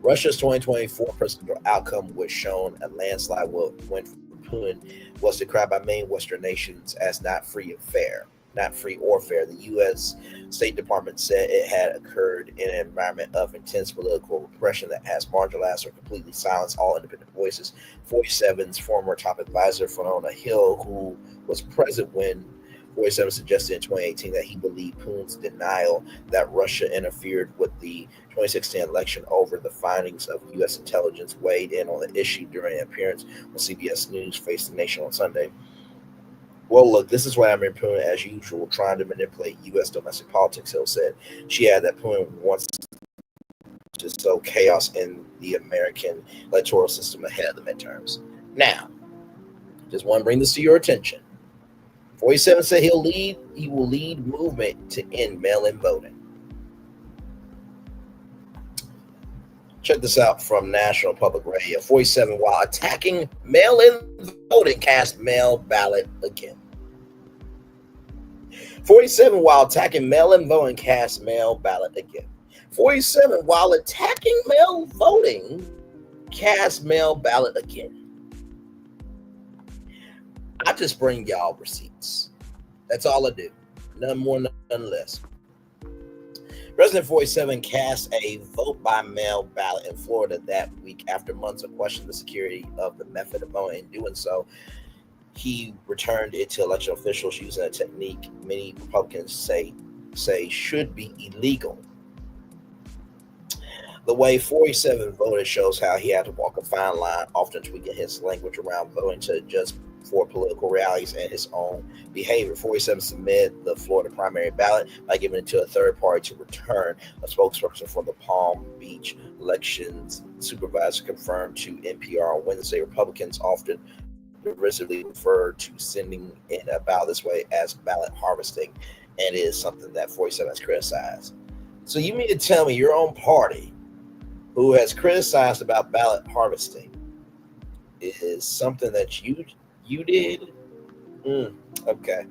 Russia's 2024 presidential outcome was shown a landslide win for Putin was declared by many Western nations as not free or fair. The U.S. State Department said it had occurred in an environment of intense political repression that has marginalized or completely silenced all independent voices. 47's former top advisor, Fiona Hill, who was present when 47 suggested in 2018 that he believed Putin's denial that Russia interfered with the 2016 election over the findings of U.S. intelligence weighed in on the issue during an appearance on CBS News Face the Nation on Sunday. Well, look, this is why I'm in Putin, as usual, trying to manipulate U.S. domestic politics, Hill said. She added that Putin wants just sow chaos in the American electoral system ahead of the midterms. Now, just want to bring this to your attention. 47 said he will lead movement to end mail-in voting. Check this out from National Public Radio. 47, while attacking mail-in voting, cast mail ballot again. 47, while attacking mail-in voting, cast mail ballot again. 47, while attacking mail voting, cast mail ballot again. I just bring y'all receipts. That's all I do. None more, none less. President 47 cast a vote by mail ballot in Florida that week after months of questioning the security of the method of voting. In doing so, he returned it to election officials using a technique many Republicans say should be illegal. The way 47 voted shows how he had to walk a fine line, often tweaking his language around voting to adjust for political realities and his own behavior. 47 submitted the Florida primary ballot by giving it to a third party to return. A spokesperson for the Palm Beach elections supervisor confirmed to NPR on Wednesday. Republicans often derisively refer to sending in a ballot this way as ballot harvesting, and it is something that 47 has criticized. So you mean to tell me your own party, who has criticized about ballot harvesting, is something that you did? Okay.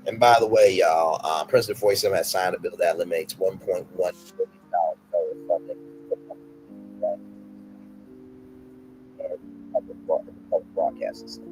And by the way, y'all, President 47 has signed a bill that eliminates $1.1 billion federal funding for public broadcasting system.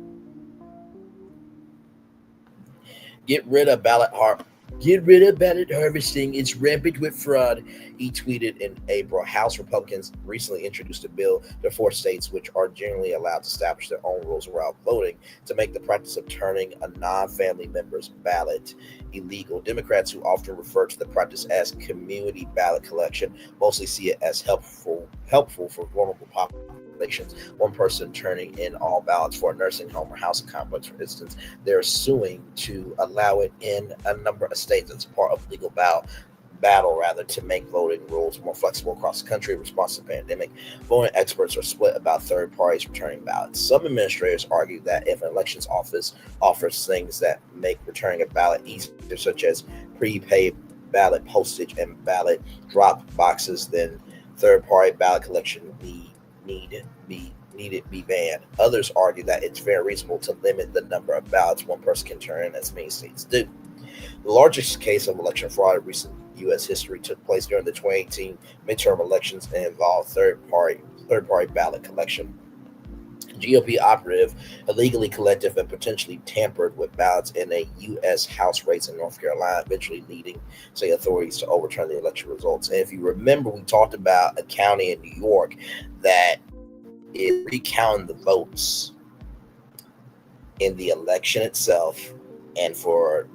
Get rid of ballot harvesting. It's rampant with fraud, he tweeted in April. House Republicans recently introduced a bill to force states, which are generally allowed to establish their own rules around voting, to make the practice of turning a non-family member's ballot illegal. Democrats, who often refer to the practice as community ballot collection, mostly see it as helpful for vulnerable populations. One person turning in all ballots for a nursing home or housing complex, for instance, they're suing to allow it in a number of states as part of legal battle to make voting rules more flexible across the country in response to the pandemic. Voting experts are split about third parties returning ballots. Some administrators argue that if an elections office offers things that make returning a ballot easier, such as prepaid ballot postage and ballot drop boxes, then third-party ballot collection need be banned. Others argue that it's very reasonable to limit the number of ballots one person can turn in, as many states do. The largest case of election fraud in recent U.S. history took place during the 2018 midterm elections and involved third-party ballot collection. GOP operative illegally collected and potentially tampered with ballots in a U.S. House race in North Carolina, eventually leading state authorities to overturn the election results. And if you remember, we talked about a county in New York that is recounting the votes in the election itself and for,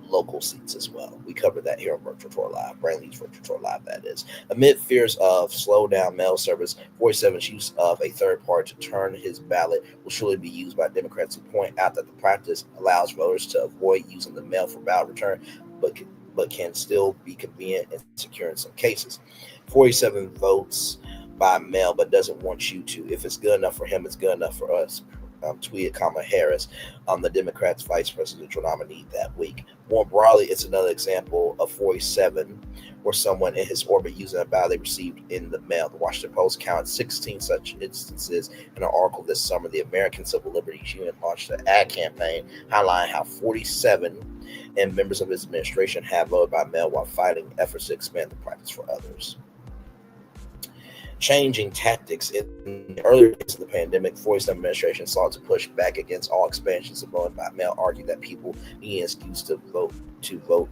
local seats as well. We covered that here on Virtual Tour Live, Brainley's Virtual Tour Live, that is. Amid fears of slow down mail service, 47's use of a third party to turn his ballot will surely be used by Democrats who point out that the practice allows voters to avoid using the mail for ballot return, but can still be convenient and secure in some cases. 47 votes by mail, but doesn't want you to. If it's good enough for him, it's good enough for us. Tweeted Kamala Harris, the Democrats' vice presidential nominee that week. More broadly, it's another example of 47 or someone in his orbit using a ballot they received in the mail. The Washington Post counted 16 such instances in an article this summer. The American Civil Liberties Union launched an ad campaign highlighting how 47 and members of his administration have voted by mail while fighting efforts to expand the practice for others. Changing tactics in the earlier days of the pandemic, 47 administration sought to push back against all expansions of voting by mail, argued that people need an excuse to vote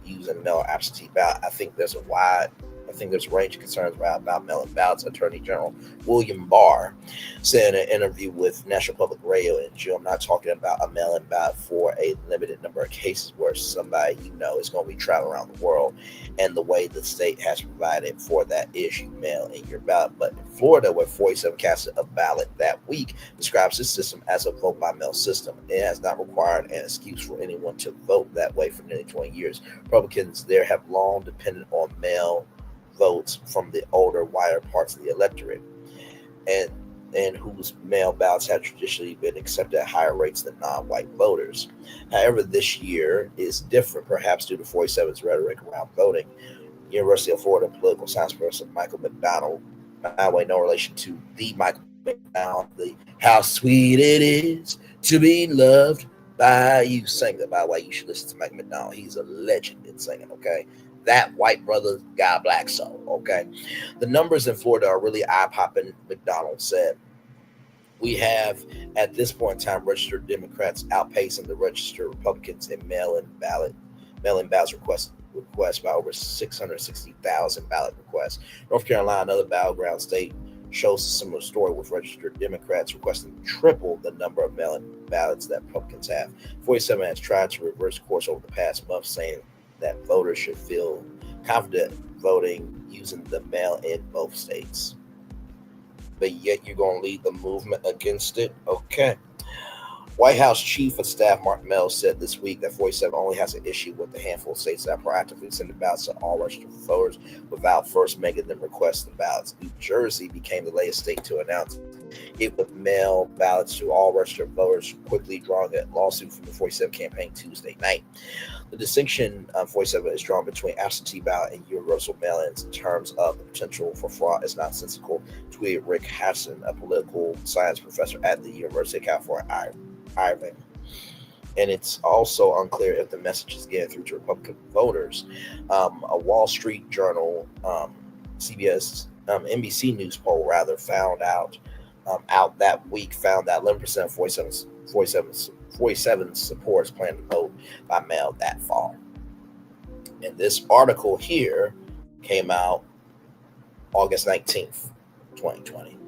using mail absentee ballot. I think there's a wide I think there's a range of concerns about mail-in ballots. Attorney General William Barr said in an interview with National Public Radio in June, I'm not talking about a mail-in ballot for a limited number of cases where somebody is going to be traveling around the world, and the way the state has provided for that is you mail in your ballot. But in Florida, where 47 casted a ballot that week, describes this system as a vote-by-mail system. It has not required an excuse for anyone to vote that way for nearly 20 years. Republicans there have long depended on mail votes from the older, wider parts of the electorate, and whose mail ballots have traditionally been accepted at higher rates than non-white voters. However, this year is different, perhaps due to 47's rhetoric around voting. University of Florida political science professor Michael McDonald, by the way, no relation to the Michael McDonald, the How Sweet It Is to Be Loved by You, sang that. By the way, you should listen to Michael McDonald. He's a legend in singing, okay? That white brother got black soul, okay? The numbers in Florida are really eye-popping, McDonald said. We have, at this point in time, registered Democrats outpacing the registered Republicans in mail-in ballots requests by over 660,000 ballot requests. North Carolina, another battleground state, shows a similar story, with registered Democrats requesting triple the number of mail-in ballots that Republicans have. 47 has tried to reverse course over the past month, saying that voters should feel confident voting using the mail in both states. But yet you're going to lead the movement against it? Okay. White House Chief of Staff Mark Mills said this week that 47 only has an issue with the handful of states that proactively send the ballots to all registered voters without first making them request the ballots. New Jersey became the latest state to announce it would mail ballots to all registered voters, quickly drawing a lawsuit from the 47 campaign Tuesday night. The distinction 47 is drawn between absentee ballot and universal mail-ins in terms of the potential for fraud is nonsensical, tweeted Rick Hasson, a political science professor at the University of California, Irvine. And it's also unclear if the message is getting through to Republican voters. A Wall Street Journal, NBC News poll found out that week found that 11% of 47 supporters plan to vote by mail that fall. And this article here came out August 19th, 2020.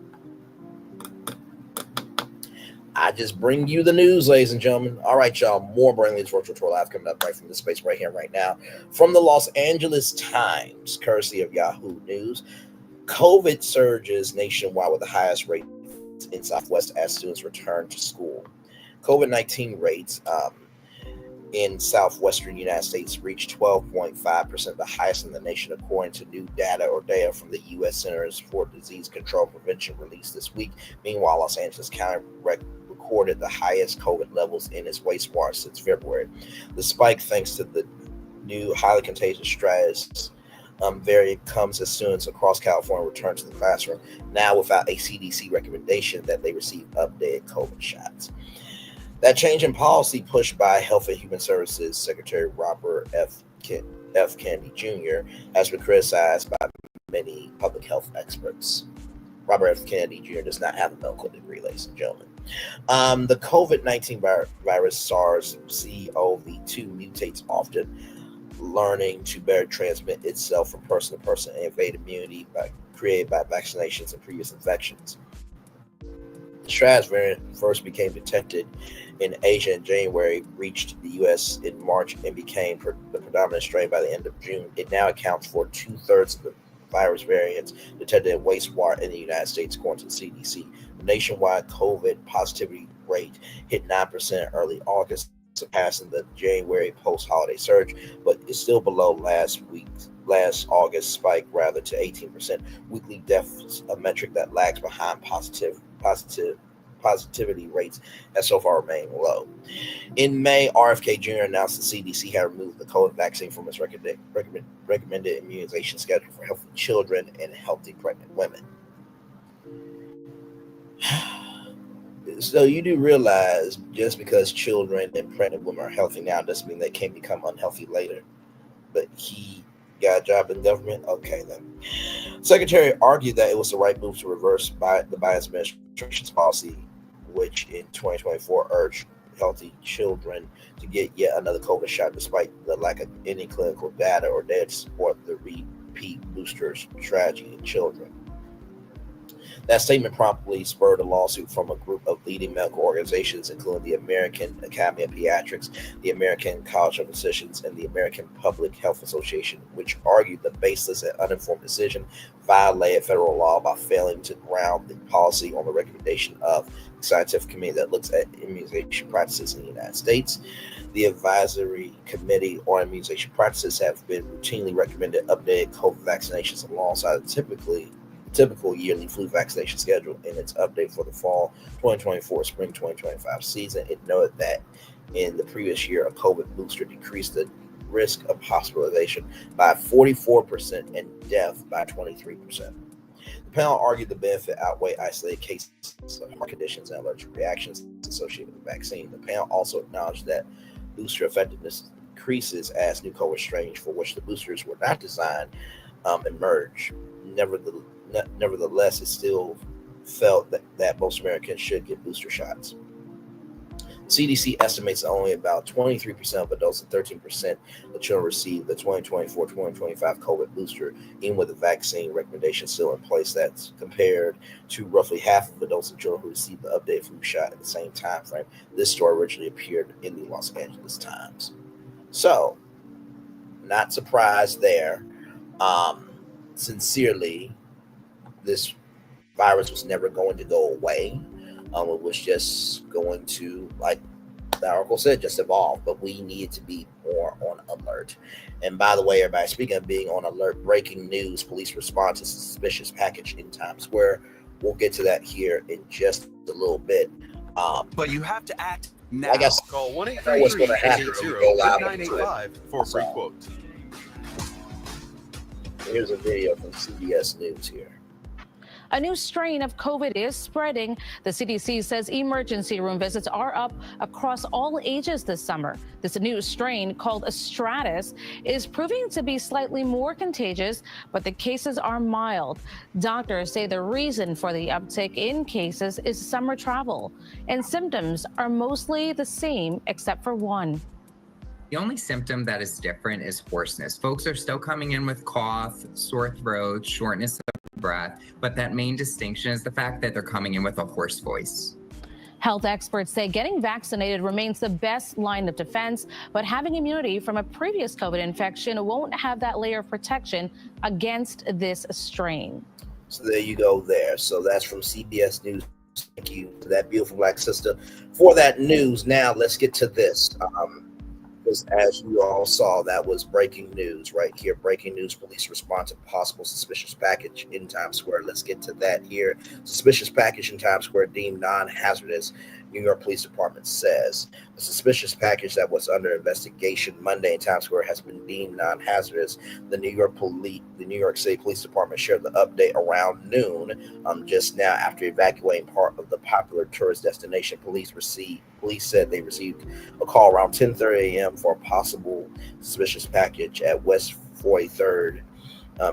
I just bring you the news, ladies and gentlemen. All right, y'all. More Brainley's Virtual Tour Live coming up right from this space right here, right now. From the Los Angeles Times, courtesy of Yahoo News. COVID surges nationwide with the highest rates in Southwest as students return to school. COVID-19 rates in southwestern United States reached 12.5%, the highest in the nation, according to new data from the U.S. Centers for Disease Control and Prevention released this week. Meanwhile, Los Angeles County recorded the highest COVID levels in its wastewater since February. The spike, thanks to the new highly contagious stratus variant, comes as students across California return to the classroom, now without a CDC recommendation that they receive updated COVID shots. That change in policy, pushed by Health and Human Services Secretary Robert F. Kennedy Jr., has been criticized by many public health experts. Robert F. Kennedy Jr. does not have a medical degree, ladies and gentlemen. The COVID-19 virus SARS-CoV-2 mutates often, learning to better transmit itself from person to person and evade immunity created by vaccinations and previous infections. The Stratus variant first became detected in Asia in January, reached the U.S. in March, and became the predominant strain by the end of June. It now accounts for 2/3 of the virus variants detected in wastewater in the United States, according to the CDC. The nationwide COVID positivity rate hit 9% in early August, surpassing the January post-holiday surge, but is still below last August spike, to 18%. Weekly deaths, a metric that lags behind positivity rates, has so far remained low. In May, RFK Jr. announced the CDC had removed the COVID vaccine from its recommended immunization schedule for healthy children and healthy pregnant women. So you do realize just because children and pregnant women are healthy now doesn't mean they can't become unhealthy later. But he got a job in government? Okay, then. Secretary argued that it was the right move to reverse the Biden administration's policy, which in 2024 urged healthy children to get yet another COVID shot, despite the lack of any clinical data or data to support the repeat boosters tragedy in children. That statement promptly spurred a lawsuit from a group of leading medical organizations, including the American Academy of Pediatrics, the American College of Physicians, and the American Public Health Association, which argued the baseless and uninformed decision violated federal law by failing to ground the policy on the recommendation of the scientific committee that looks at immunization practices in the United States. The Advisory Committee on Immunization Practices have been routinely recommended updated COVID vaccinations alongside the typical yearly flu vaccination schedule in its update for the fall 2024 spring 2025 season. It noted that in the previous year, a COVID booster decreased the risk of hospitalization by 44% and death by 23%. The panel argued the benefit outweighed isolated cases of heart conditions and allergic reactions associated with the vaccine. The panel also acknowledged that booster effectiveness decreases as new COVID strains for which the boosters were not designed emerge. Nevertheless, it still felt that most Americans should get booster shots. CDC estimates that only about 23% of adults and 13% of children received the 2024-2025 COVID booster, even with the vaccine recommendation still in place. That's compared to roughly half of adults and children who received the updated flu shot at the same time frame. This story originally appeared in the Los Angeles Times. So, not surprised there. Sincerely, this virus was never going to go away. It was just going to, like the article said, just evolve. But we needed to be more on alert. And by the way, everybody, speaking of being on alert, breaking news: police respond to suspicious package in Times Square. We'll get to that here in just a little bit. But you have to act now. I guess call 1-833-880-985 for a free quote. Here's a video from CBS News here. A new strain of COVID is spreading. The CDC says emergency room visits are up across all ages this summer. This new strain, called Stratus, is proving to be slightly more contagious, but the cases are mild. Doctors say the reason for the uptick in cases is summer travel, and symptoms are mostly the same except for one. The only symptom that is different is hoarseness. Folks are still coming in with cough, sore throat, shortness of breath, but that main distinction is the fact that they're coming in with a hoarse voice. Health experts say getting vaccinated remains the best line of defense, but having immunity from a previous COVID infection won't have that layer of protection against this strain. So there you go there. So that's from CBS News. Thank you to that beautiful black sister for that news. Now let's get to this. As you all saw, that was breaking news right here. Breaking news: police respond to possible suspicious package in Times Square. Let's get to that here. Suspicious package in Times Square deemed non-hazardous. New York Police Department says a suspicious package that was under investigation Monday in Times Square has been deemed non-hazardous. The New York City Police Department shared the update around noon, just now after evacuating part of the popular tourist destination. Police said they received a call around 10:30 a.m. for a possible suspicious package at West 43rd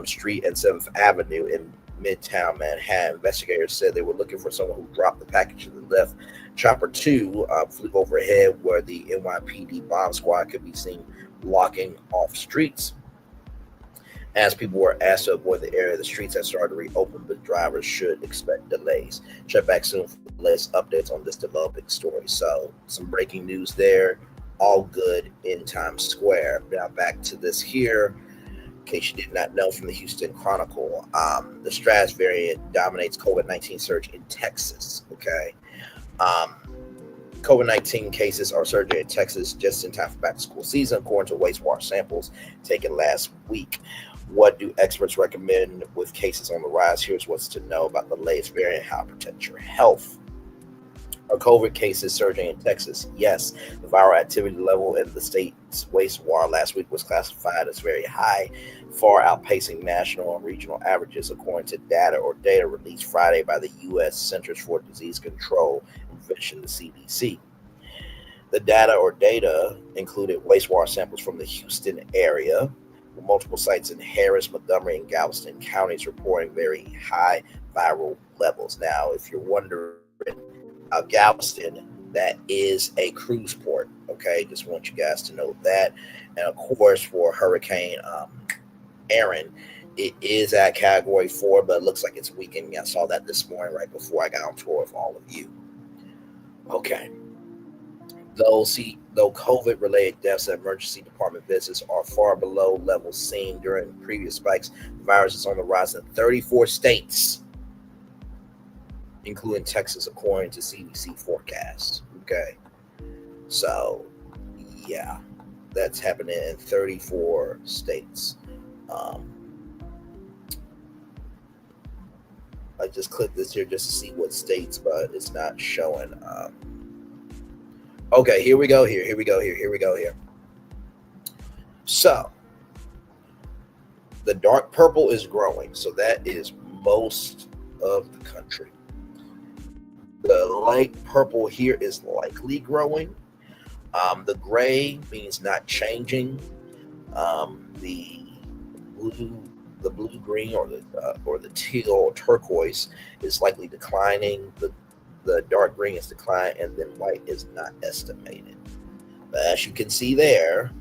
Street and 7th Avenue in Midtown Manhattan. Investigators said they were looking for someone who dropped the package to the left. Chopper 2 flew overhead where the NYPD bomb squad could be seen blocking off streets. As people were asked to avoid the area, the streets have started to reopen, but drivers should expect delays. Check back soon for the latest updates on this developing story. So, some breaking news there. All good in Times Square. Now back to this here. In case you did not know from the Houston Chronicle, the Stratus variant dominates COVID-19 surge in Texas. Okay. COVID-19 cases are surging in Texas just in time for back-to-school season, according to wastewater samples taken last week. What do experts recommend with cases on the rise? Here's what's to know about the latest variant, how to protect your health. Are COVID cases surging in Texas? Yes. The viral activity level in the state's wastewater last week was classified as very high, far outpacing national and regional averages, according to data released Friday by the U.S. Centers for Disease Control and Prevention, the CDC. The data included wastewater samples from the Houston area, with multiple sites in Harris, Montgomery, and Galveston counties reporting very high viral levels. Now, if you're wondering, Galveston, that is a cruise port. Okay, just want you guys to know that. And of course, for Hurricane Aaron, It is at category 4, but it looks like it's weakening. I saw that this morning right before I got on tour with all of you. Okay. Though COVID-related deaths and emergency department visits are far below levels seen during previous spikes, the virus is on the rise in 34 states, including Texas, according to CDC forecasts. Okay. So, yeah, that's happening in 34 states. I just clicked this here just to see what states, but it's not showing. Okay, here we go. Here we go. Here. So the dark purple is growing. So that is most of the country. The light purple here is likely growing. The gray means not changing. The blue green or the teal or turquoise is likely declining. The dark green is declining, and then white is not estimated. But as you can see there,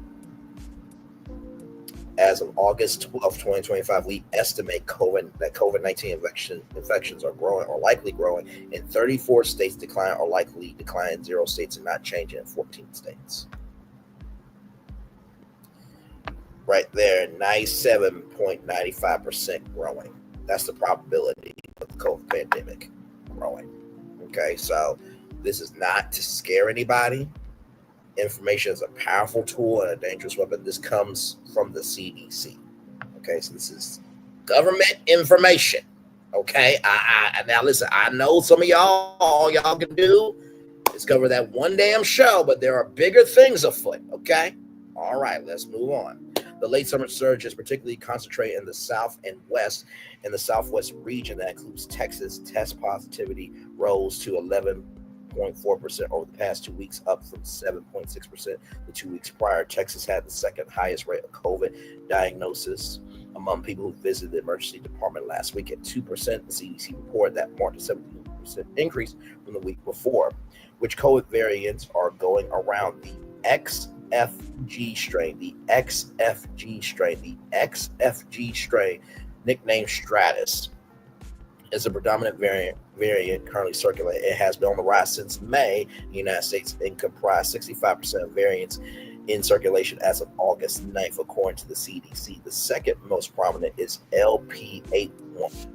as of August 12th, 2025, we estimate that COVID-19 infections are growing or likely growing in 34 states, decline or likely decline in 0 states, and not changing in 14 states. Right there, 97.95% growing. That's the probability of the COVID pandemic growing. Okay, so this is not to scare anybody. Information is a powerful tool and a dangerous weapon. This comes from the CDC. Okay, so this is government information. Okay, now listen, I know some of all y'all can do is cover that one damn show, but there are bigger things afoot. Okay, all right, let's move on. The late summer surge is particularly concentrated in the South and West. In the Southwest region, that includes Texas, test positivity rose to 11.4% over the past 2 weeks, up from 7.6% the 2 weeks prior. Texas had the second highest rate of COVID diagnosis among people who visited the emergency department last week at 2%. The CDC reported that marked a 17% increase from the week before. Which COVID variants are going around? The XFG strain, nicknamed Stratus, is a predominant variant currently circulating. It has been on the rise since May in the United States and comprised 65% of variants in circulation as of August 9th, according to the CDC. The second most prominent is LP81.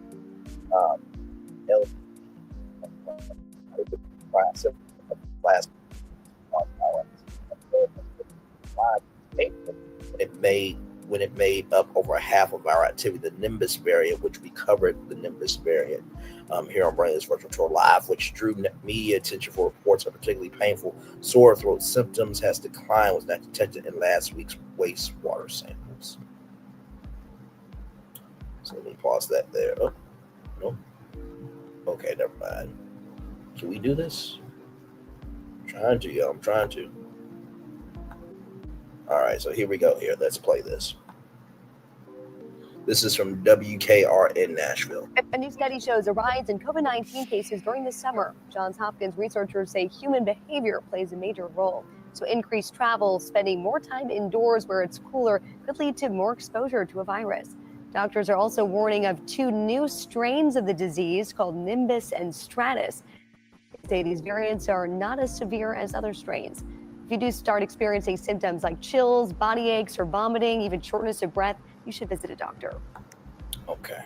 When it made up over half of our activity, the Nimbus variant, which we covered the Nimbus variant here on Bringing This Virtual Tour Live, which drew media attention for reports of particularly painful sore throat symptoms, has declined, was not detected in last week's wastewater samples. So let me pause that there. Oh, no. Okay, never mind. Can we do this? I'm trying to, y'all. I'm trying to. All right, so here we go. Here, let's play this. This is from WKR in Nashville. A new study shows a rise in COVID-19 cases during the summer. Johns Hopkins researchers say human behavior plays a major role. So increased travel, spending more time indoors where it's cooler could lead to more exposure to a virus. Doctors are also warning of 2 new strains of the disease called Nimbus and Stratus. They say these variants are not as severe as other strains. If you do start experiencing symptoms like chills, body aches, or vomiting, even shortness of breath, you should visit a doctor. Okay.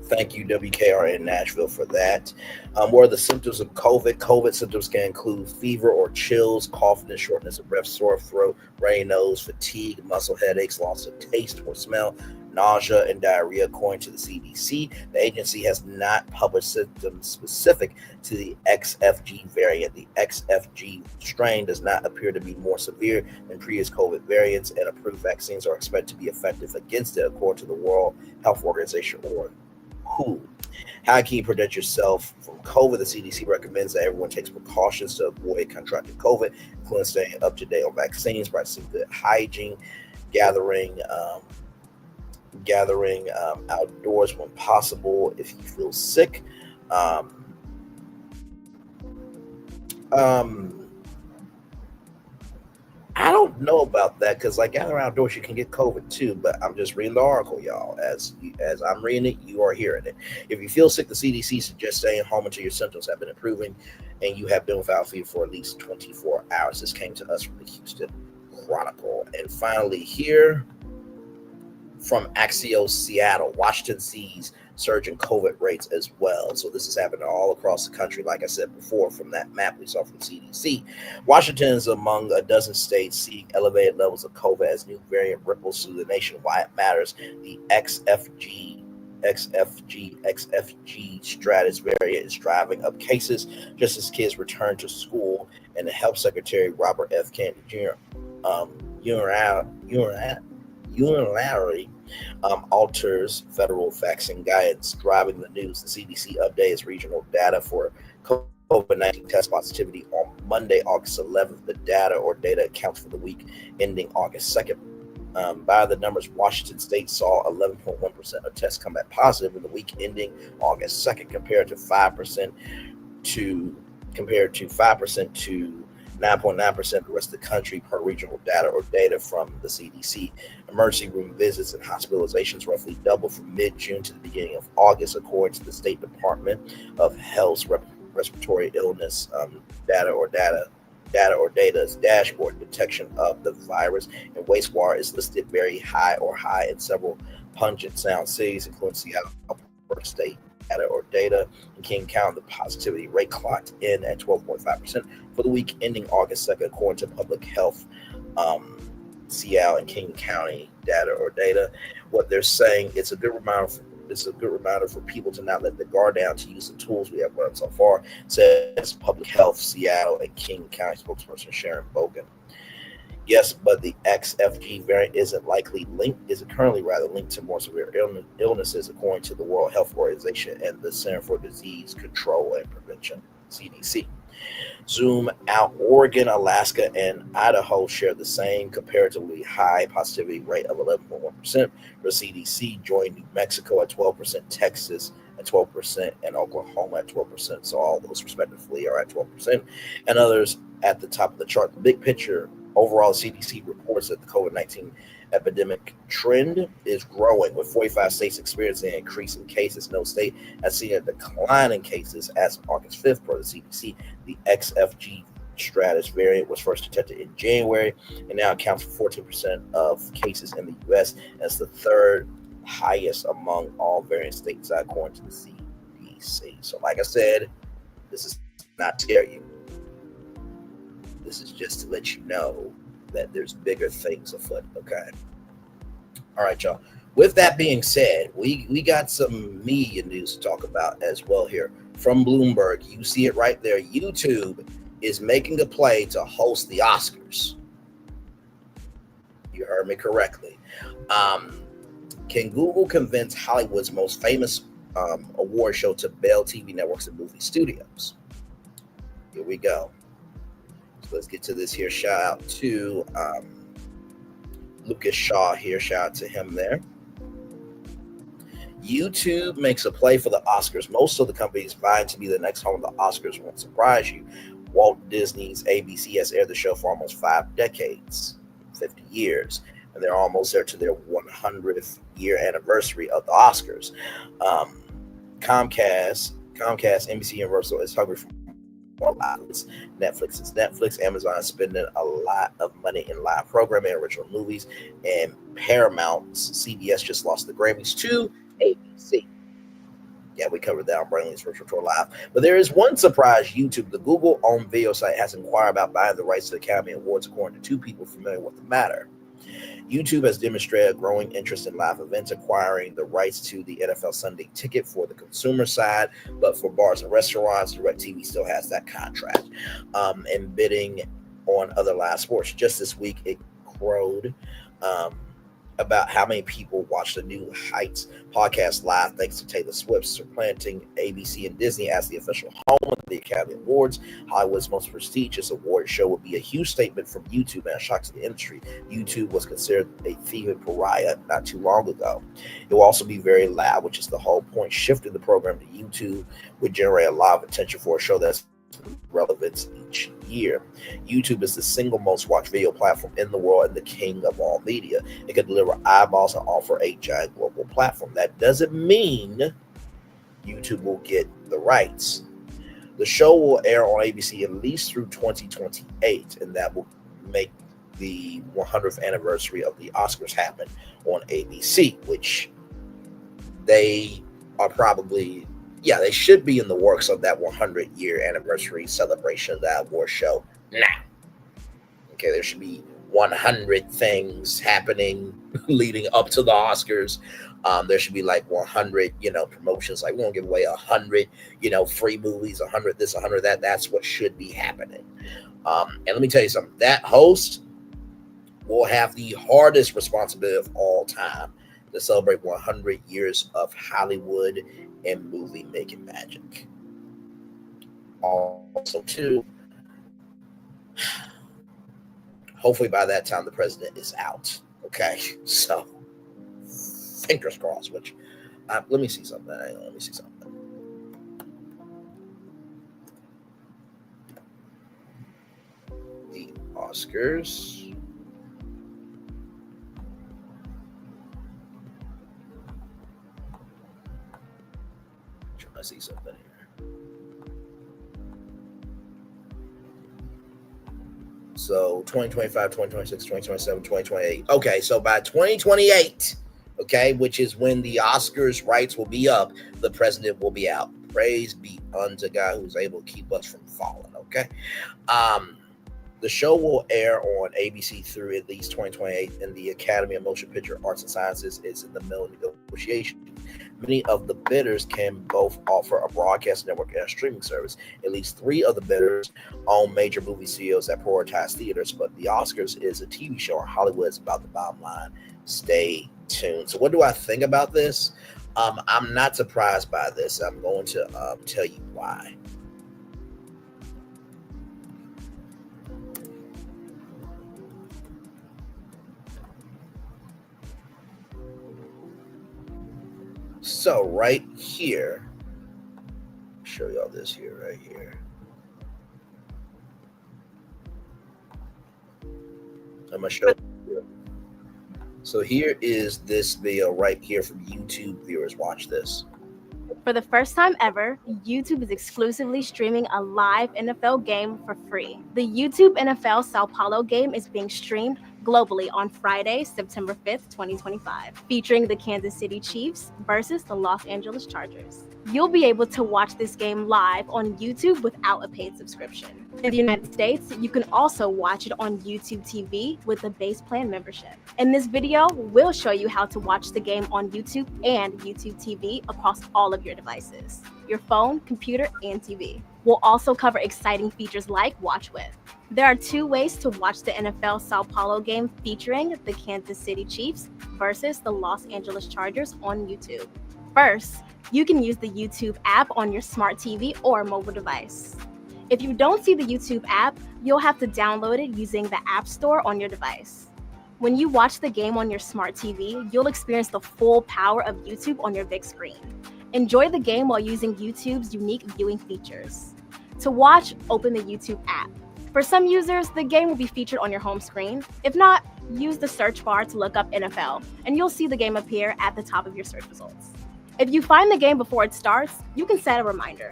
Thank you, WKR in Nashville, for that. What are the symptoms of COVID? COVID symptoms can include fever or chills, coughing and shortness of breath, sore throat, runny nose, fatigue, muscle headaches, loss of taste or smell, nausea, and diarrhea, according to the CDC. The agency has not published symptoms specific to the XFG variant. The XFG strain does not appear to be more severe than previous COVID variants, and approved vaccines are expected to be effective against it, according to the World Health Organization, or WHO. How can you protect yourself from COVID? The CDC recommends that everyone takes precautions to avoid contracting COVID, including staying up to date on vaccines, practicing good hygiene, gathering outdoors when possible if you feel sick. I don't know about that because, like, gathering outdoors, you can get COVID too. But I'm just reading the article, y'all. As I'm reading it, you are hearing it. If you feel sick, the CDC suggests staying home until your symptoms have been improving and you have been without fever for at least 24 hours. This came to us from the Houston Chronicle. And finally, here from Axios Seattle, Washington sees surge in COVID rates as well. So this is happening all across the country. Like I said before, from that map we saw from CDC, Washington is among a dozen states seeing elevated levels of COVID as new variant ripples through the nation. Why it matters, the XFG Stratus variant is driving up cases just as kids return to school, and the Health Secretary Robert F. Kennedy Jr. Unilaterally alters federal vaccine guidance, driving the news. The CDC updates regional data for COVID-19 test positivity on Monday, August 11th. The data accounts for the week ending August 2nd. By the numbers, Washington State saw 11.1% of tests come back positive in the week ending August 2nd, compared to 5% to 9.9% of the rest of the country per regional data from the CDC. Emergency room visits and hospitalizations roughly doubled from mid-June to the beginning of August, according to the State Department of Health's respiratory illness data's dashboard. Detection of the virus and wastewater is listed very high or high in several Puget Sound cities, including Seattle, State data in King County. The positivity rate clocked in at 12.5% for the week ending August 2nd, according to Public Health Seattle and King County data. What they're saying, it's a good reminder for people to not let the guard down, to use the tools we have learned so far, says Public Health Seattle and King County spokesperson Sharon Bogan. Yes, but the XFG variant isn't currently linked to more severe illnesses, according to the World Health Organization and the Center for Disease Control and Prevention, CDC. Zoom out, Oregon, Alaska, and Idaho share the same comparatively high positivity rate of 11.1% for CDC, joined New Mexico at 12%, Texas at 12%, and Oklahoma at 12%. So all those respectively are at 12%, and others at the top of the chart. The big picture, overall, CDC reports that the COVID-19 epidemic trend is growing, with 45 states experiencing an increase in cases. No state has seen a decline in cases as of August 5th, per the CDC. The XFG Stratus variant was first detected in January and now accounts for 14% of cases in the U.S. That's the third highest among all variant states, according to the CDC. So like I said, this is not to scare you. This is just to let you know that there's bigger things afoot, okay? All right, y'all. With that being said, we got some media news to talk about as well here from Bloomberg. You see it right there. YouTube is making a play to host the Oscars. You heard me correctly. Can Google convince Hollywood's most famous award show to bail TV networks and movie studios? Here we go. Let's get to this here. Shout out to Lucas Shaw here. Shout out to him there. YouTube makes a play for the Oscars. Most of the companies vying to be the next home of the Oscars won't surprise you. Walt Disney's ABC has aired the show for almost 5 decades, 50 years, and they're almost there to their 100th year anniversary of the Oscars. Comcast, NBC Universal is hungry for more lives. Netflix is Netflix. Amazon is spending a lot of money in live programming, original movies, and Paramount's CBS just lost the Grammys to ABC. Yeah, we covered that on Brainley's Virtual Tour Live. But there is one surprise. YouTube, the Google-owned video site, has inquired about buying the rights to the Academy Awards, according to 2 people familiar with the matter. YouTube has demonstrated a growing interest in live events, acquiring the rights to the NFL Sunday Ticket for the consumer side, but for bars and restaurants, DirecTV still has that contract. And bidding on other live sports. Just this week, it crowed about how many people watch the New Heights podcast live thanks to Taylor Swift, supplanting ABC and Disney as the official home of the Academy Awards. Hollywood's most prestigious award show will be a huge statement from YouTube and a shock to the industry. YouTube was considered a thieving pariah not too long ago. It will also be very loud, which is the whole point. Shifting the program to YouTube would generate a lot of attention for a show that's relevance each year. YouTube is the single most watched video platform in the world and the king of all media. It can deliver eyeballs and offer a giant global platform. That doesn't mean YouTube will get the rights. The show will air on ABC at least through 2028, and that will make the 100th anniversary of the Oscars happen on ABC, which they are probably, they should be in the works of that 100-year anniversary celebration of that award show now. Okay, there should be 100 things happening leading up to the Oscars. There should be like 100, promotions. Like, we're going to give away 100, free movies, 100 this, 100 that. That's what should be happening. And let me tell you something. That host will have the hardest responsibility of all time to celebrate 100 years of Hollywood and movie making magic. Also, too, hopefully by that time the president is out. Okay, so fingers crossed. Which let me see something. Hang on, let me see something. The Oscars. I see something here. So 2025, 2026, 2027, 2028. Okay, so by 2028, okay, which is when the Oscars rights will be up, the president will be out. Praise be unto God who's able to keep us from falling, okay? The show will air on ABC through at least 2028, and the Academy of Motion Picture Arts and Sciences is in the middle of negotiation. Many of the bidders can both offer a broadcast network and a streaming service. At least 3 of the bidders own major movie studios that prioritize theaters, but the Oscars is a TV show, and Hollywood is about the bottom line. Stay tuned. So what do I think about this? I'm not surprised by this. I'm going to tell you why. So right here, show y'all this here, right here. I'm gonna show you. So here is this video right here from YouTube viewers. Watch this. For the first time ever, YouTube is exclusively streaming a live NFL game for free. The YouTube NFL Sao Paulo game is being streamed globally on Friday, September 5th, 2025, featuring the Kansas City Chiefs versus the Los Angeles Chargers. You'll be able to watch this game live on YouTube without a paid subscription. In the United States, you can also watch it on YouTube TV with a base plan membership. In this video, we'll show you how to watch the game on YouTube and YouTube TV across all of your devices, your phone, computer, and TV. We'll also cover exciting features like Watch With. There are 2 ways to watch the NFL Sao Paulo game featuring the Kansas City Chiefs versus the Los Angeles Chargers on YouTube. First, you can use the YouTube app on your smart TV or mobile device. If you don't see the YouTube app, you'll have to download it using the App Store on your device. When you watch the game on your smart TV, you'll experience the full power of YouTube on your big screen. Enjoy the game while using YouTube's unique viewing features. To watch, open the YouTube app. For some users, the game will be featured on your home screen. If not, use the search bar to look up NFL, and you'll see the game appear at the top of your search results. If you find the game before it starts, you can set a reminder.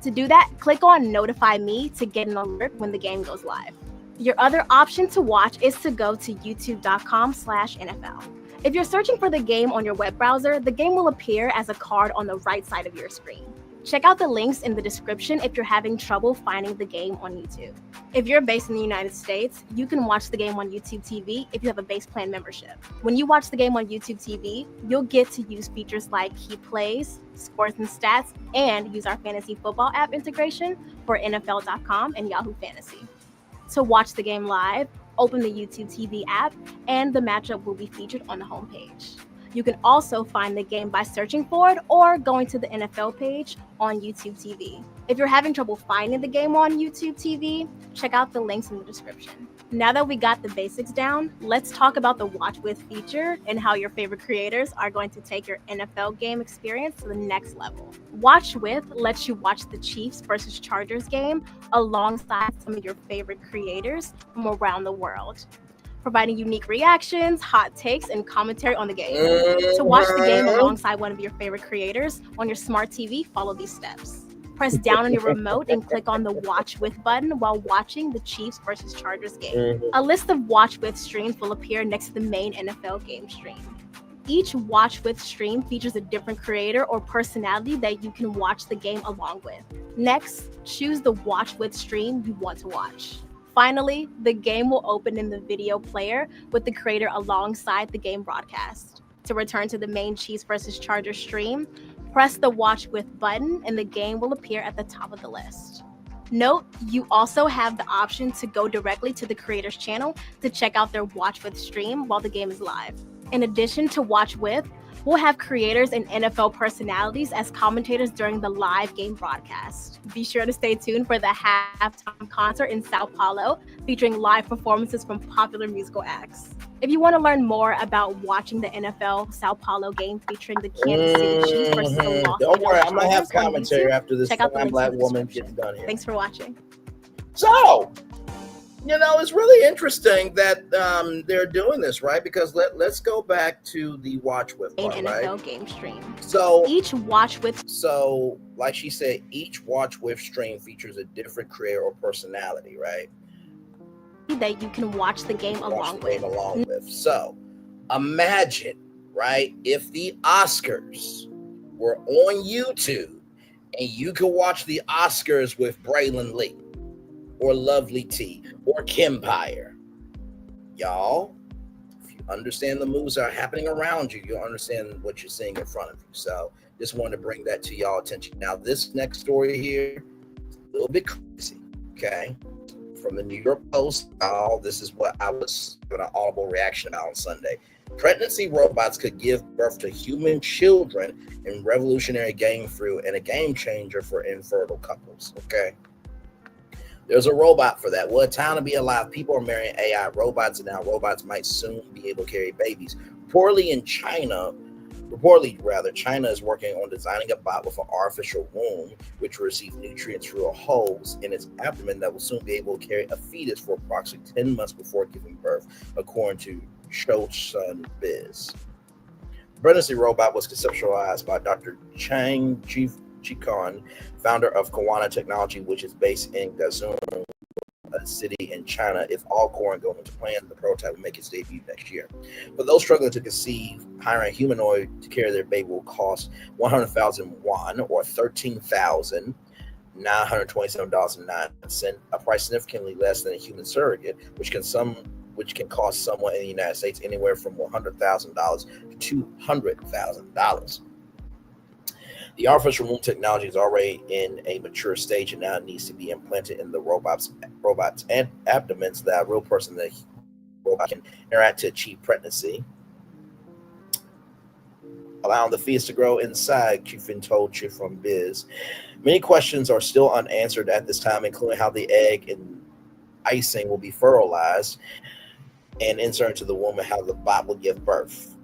To do that, click on Notify Me to get an alert when the game goes live. Your other option to watch is to go to youtube.com/NFL. If you're searching for the game on your web browser, the game will appear as a card on the right side of your screen. Check out the links in the description if you're having trouble finding the game on YouTube. If you're based in the United States, you can watch the game on YouTube TV if you have a base plan membership. When you watch the game on YouTube TV, you'll get to use features like Key Plays, Scores and Stats, and use our fantasy football app integration for NFL.com and Yahoo Fantasy. To watch the game live, open the YouTube TV app, and the matchup will be featured on the homepage. You can also find the game by searching for it or going to the NFL page on YouTube TV. If you're having trouble finding the game on YouTube TV, check out the links in the description. Now that we got the basics down, let's talk about the Watch With feature and how your favorite creators are going to take your NFL game experience to the next level. Watch With lets you watch the Chiefs versus Chargers game alongside some of your favorite creators from around the world, providing unique reactions, hot takes, and commentary on the game. To watch the game alongside one of your favorite creators on your smart TV, follow these steps. Press down on your remote and click on the Watch With button while watching the Chiefs versus Chargers game. A list of Watch With streams will appear next to the main NFL game stream. Each Watch With stream features a different creator or personality that you can watch the game along with. Next, choose the Watch With stream you want to watch. Finally, the game will open in the video player with the creator alongside the game broadcast. To return to the main Chiefs versus Chargers stream, press the Watch With button and the game will appear at the top of the list. Note, you also have the option to go directly to the creator's channel to check out their Watch With stream while the game is live. In addition to Watch With, we'll have creators and NFL personalities as commentators during the live game broadcast. Be sure to stay tuned for the halftime concert in Sao Paulo, featuring live performances from popular musical acts. If you want to learn more about watching the NFL Sao Paulo game featuring the Kansas City Chiefs versus the Los Don't worry, Angeles I'm gonna have Chargers on commentary YouTube, after this check out the fine links black in the woman description. gets done here. Thanks for watching. So, it's really interesting that they're doing this, right? Because let's go back to the Watch With part, NFL right? game stream. So each Watch With. So, like she said, each Watch With stream features a different creator or personality, right? That you can watch the game along with. So, imagine, right, if the Oscars were on YouTube and you could watch the Oscars with Braylon Lee or Lovely T or Kimpire. Y'all, if you understand the moves that are happening around you, you'll understand what you're seeing in front of you. So just wanted to bring that to y'all attention. Now, this next story here is a little bit crazy, okay? From the New York Post, this is what I was giving an audible reaction about on Sunday. Pregnancy robots could give birth to human children in revolutionary game fruit and a game changer for infertile couples, okay? There's a robot for that. What a time to be alive. People are marrying AI robots, and now robots might soon be able to carry babies. Reportedly, China is working on designing a bot with an artificial womb, which will receive nutrients through a hose in its abdomen that will soon be able to carry a fetus for approximately 10 months before giving birth, according to Shedeur Biz. The pregnancy robot was conceptualized by Dr. Chang Jikon, founder of Kawana Technology, which is based in Gazun, a city in China. If all going to plan, the prototype will make its debut next year. For those struggling to conceive, hiring a humanoid to carry their baby will cost 100,000 won or $13,927.09, a price significantly less than a human surrogate, which can cost someone in the United States anywhere from $100,000 to $200,000. The artificial womb technology is already in a mature stage and now needs to be implanted in the robots and abdomens that a real person, the robot, can interact to achieve pregnancy, allowing the fetus to grow inside, Chufin told Chufin Biz. Many questions are still unanswered at this time, including how the egg and icing will be fertilized and inserted into the womb and how the bot will give birth.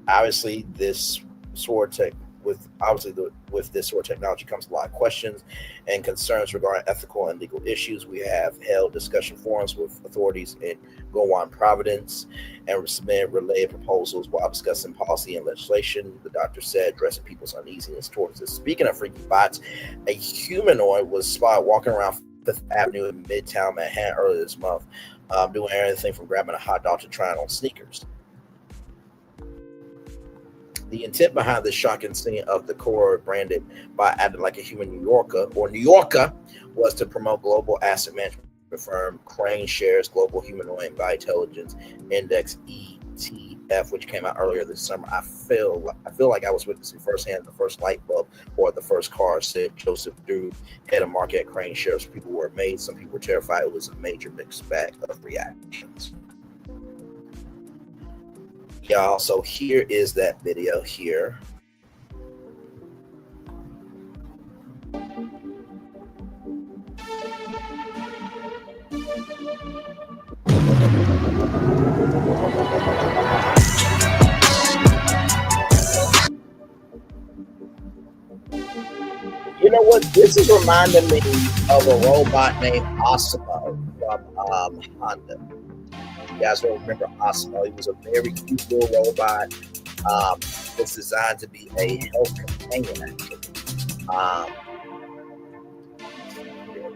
Obviously, with this sort of technology comes a lot of questions and concerns regarding ethical and legal issues. We have held discussion forums with authorities in Gowan Providence and submitted related proposals while discussing policy and legislation, the doctor said, addressing people's uneasiness towards this. Speaking of freaky bots, a humanoid was spotted walking around Fifth Avenue in Midtown Manhattan earlier this month, doing everything from grabbing a hot dog to trying on sneakers. The intent behind this shocking scene of the core branded by acting like a human New Yorker was to promote global asset management firm Crane Shares Global Humanoid by Intelligence Index ETF, which came out earlier this summer. I feel like I was witnessing firsthand the first light bulb or the first car, said Joseph Drew, head of market at Crane Shares. People were amazed, some people were terrified. It was a major mixed bag of reactions. Y'all, so here is that video here. This is reminding me of a robot named Osimo from Honda. You guys don't remember Osimo? He was a very cute little robot. Was designed to be a health companion, actually.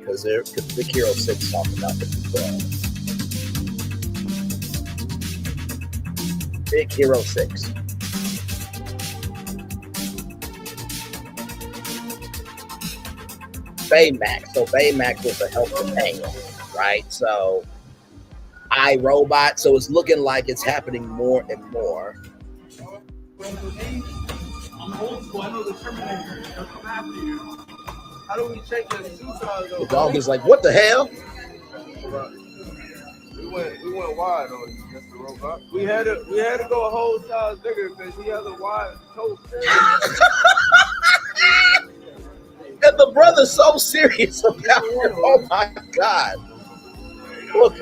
Because Big Hero 6 talked about this as well. Big Hero 6. Baymax. So Baymax was a health companion, right? So iRobot. So it's looking like it's happening more and more. I'm old school. I know the Terminator. They'll come after you. How do we check your suicide? The dog is like, what the hell? We went wide on you, Mr. Robot. We had to go a whole size bigger because he has a wide toe. And the brother's so serious about it. Oh my God. Look.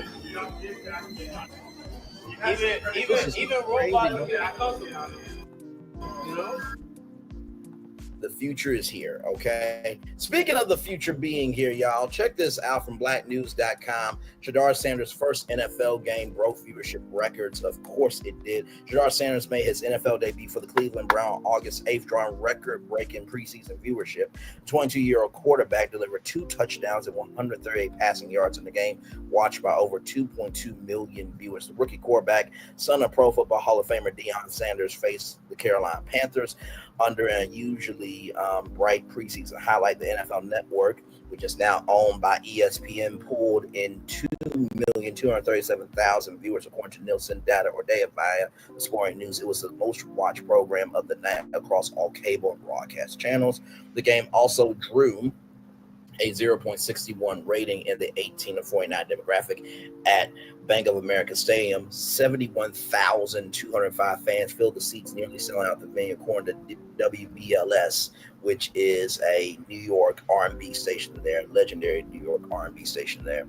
Even robots are getting custom. You know? The future is here, okay? Speaking of the future being here, y'all, check this out from blacknews.com. Shedeur Sanders' first NFL game broke viewership records. Of course it did. Shedeur Sanders made his NFL debut for the Cleveland Browns on August 8th, drawing record-breaking preseason viewership. 22-year-old quarterback delivered 2 touchdowns and 138 passing yards in the game, watched by over 2.2 million viewers. The rookie quarterback, son of Pro Football Hall of Famer Deion Sanders, faced the Carolina Panthers under an unusually bright preseason highlight. The NFL Network, which is now owned by ESPN, pulled in 2,237,000 viewers according to Nielsen data or data via Sporting News. It was the most watched program of the night across all cable and broadcast channels. The game also drew a 0.61 rating in the 18 to 49 demographic at Bank of America Stadium. 71,205 fans filled the seats, nearly selling out the venue, according to WBLS, which is a New York R&B station there, legendary New York R&B station there.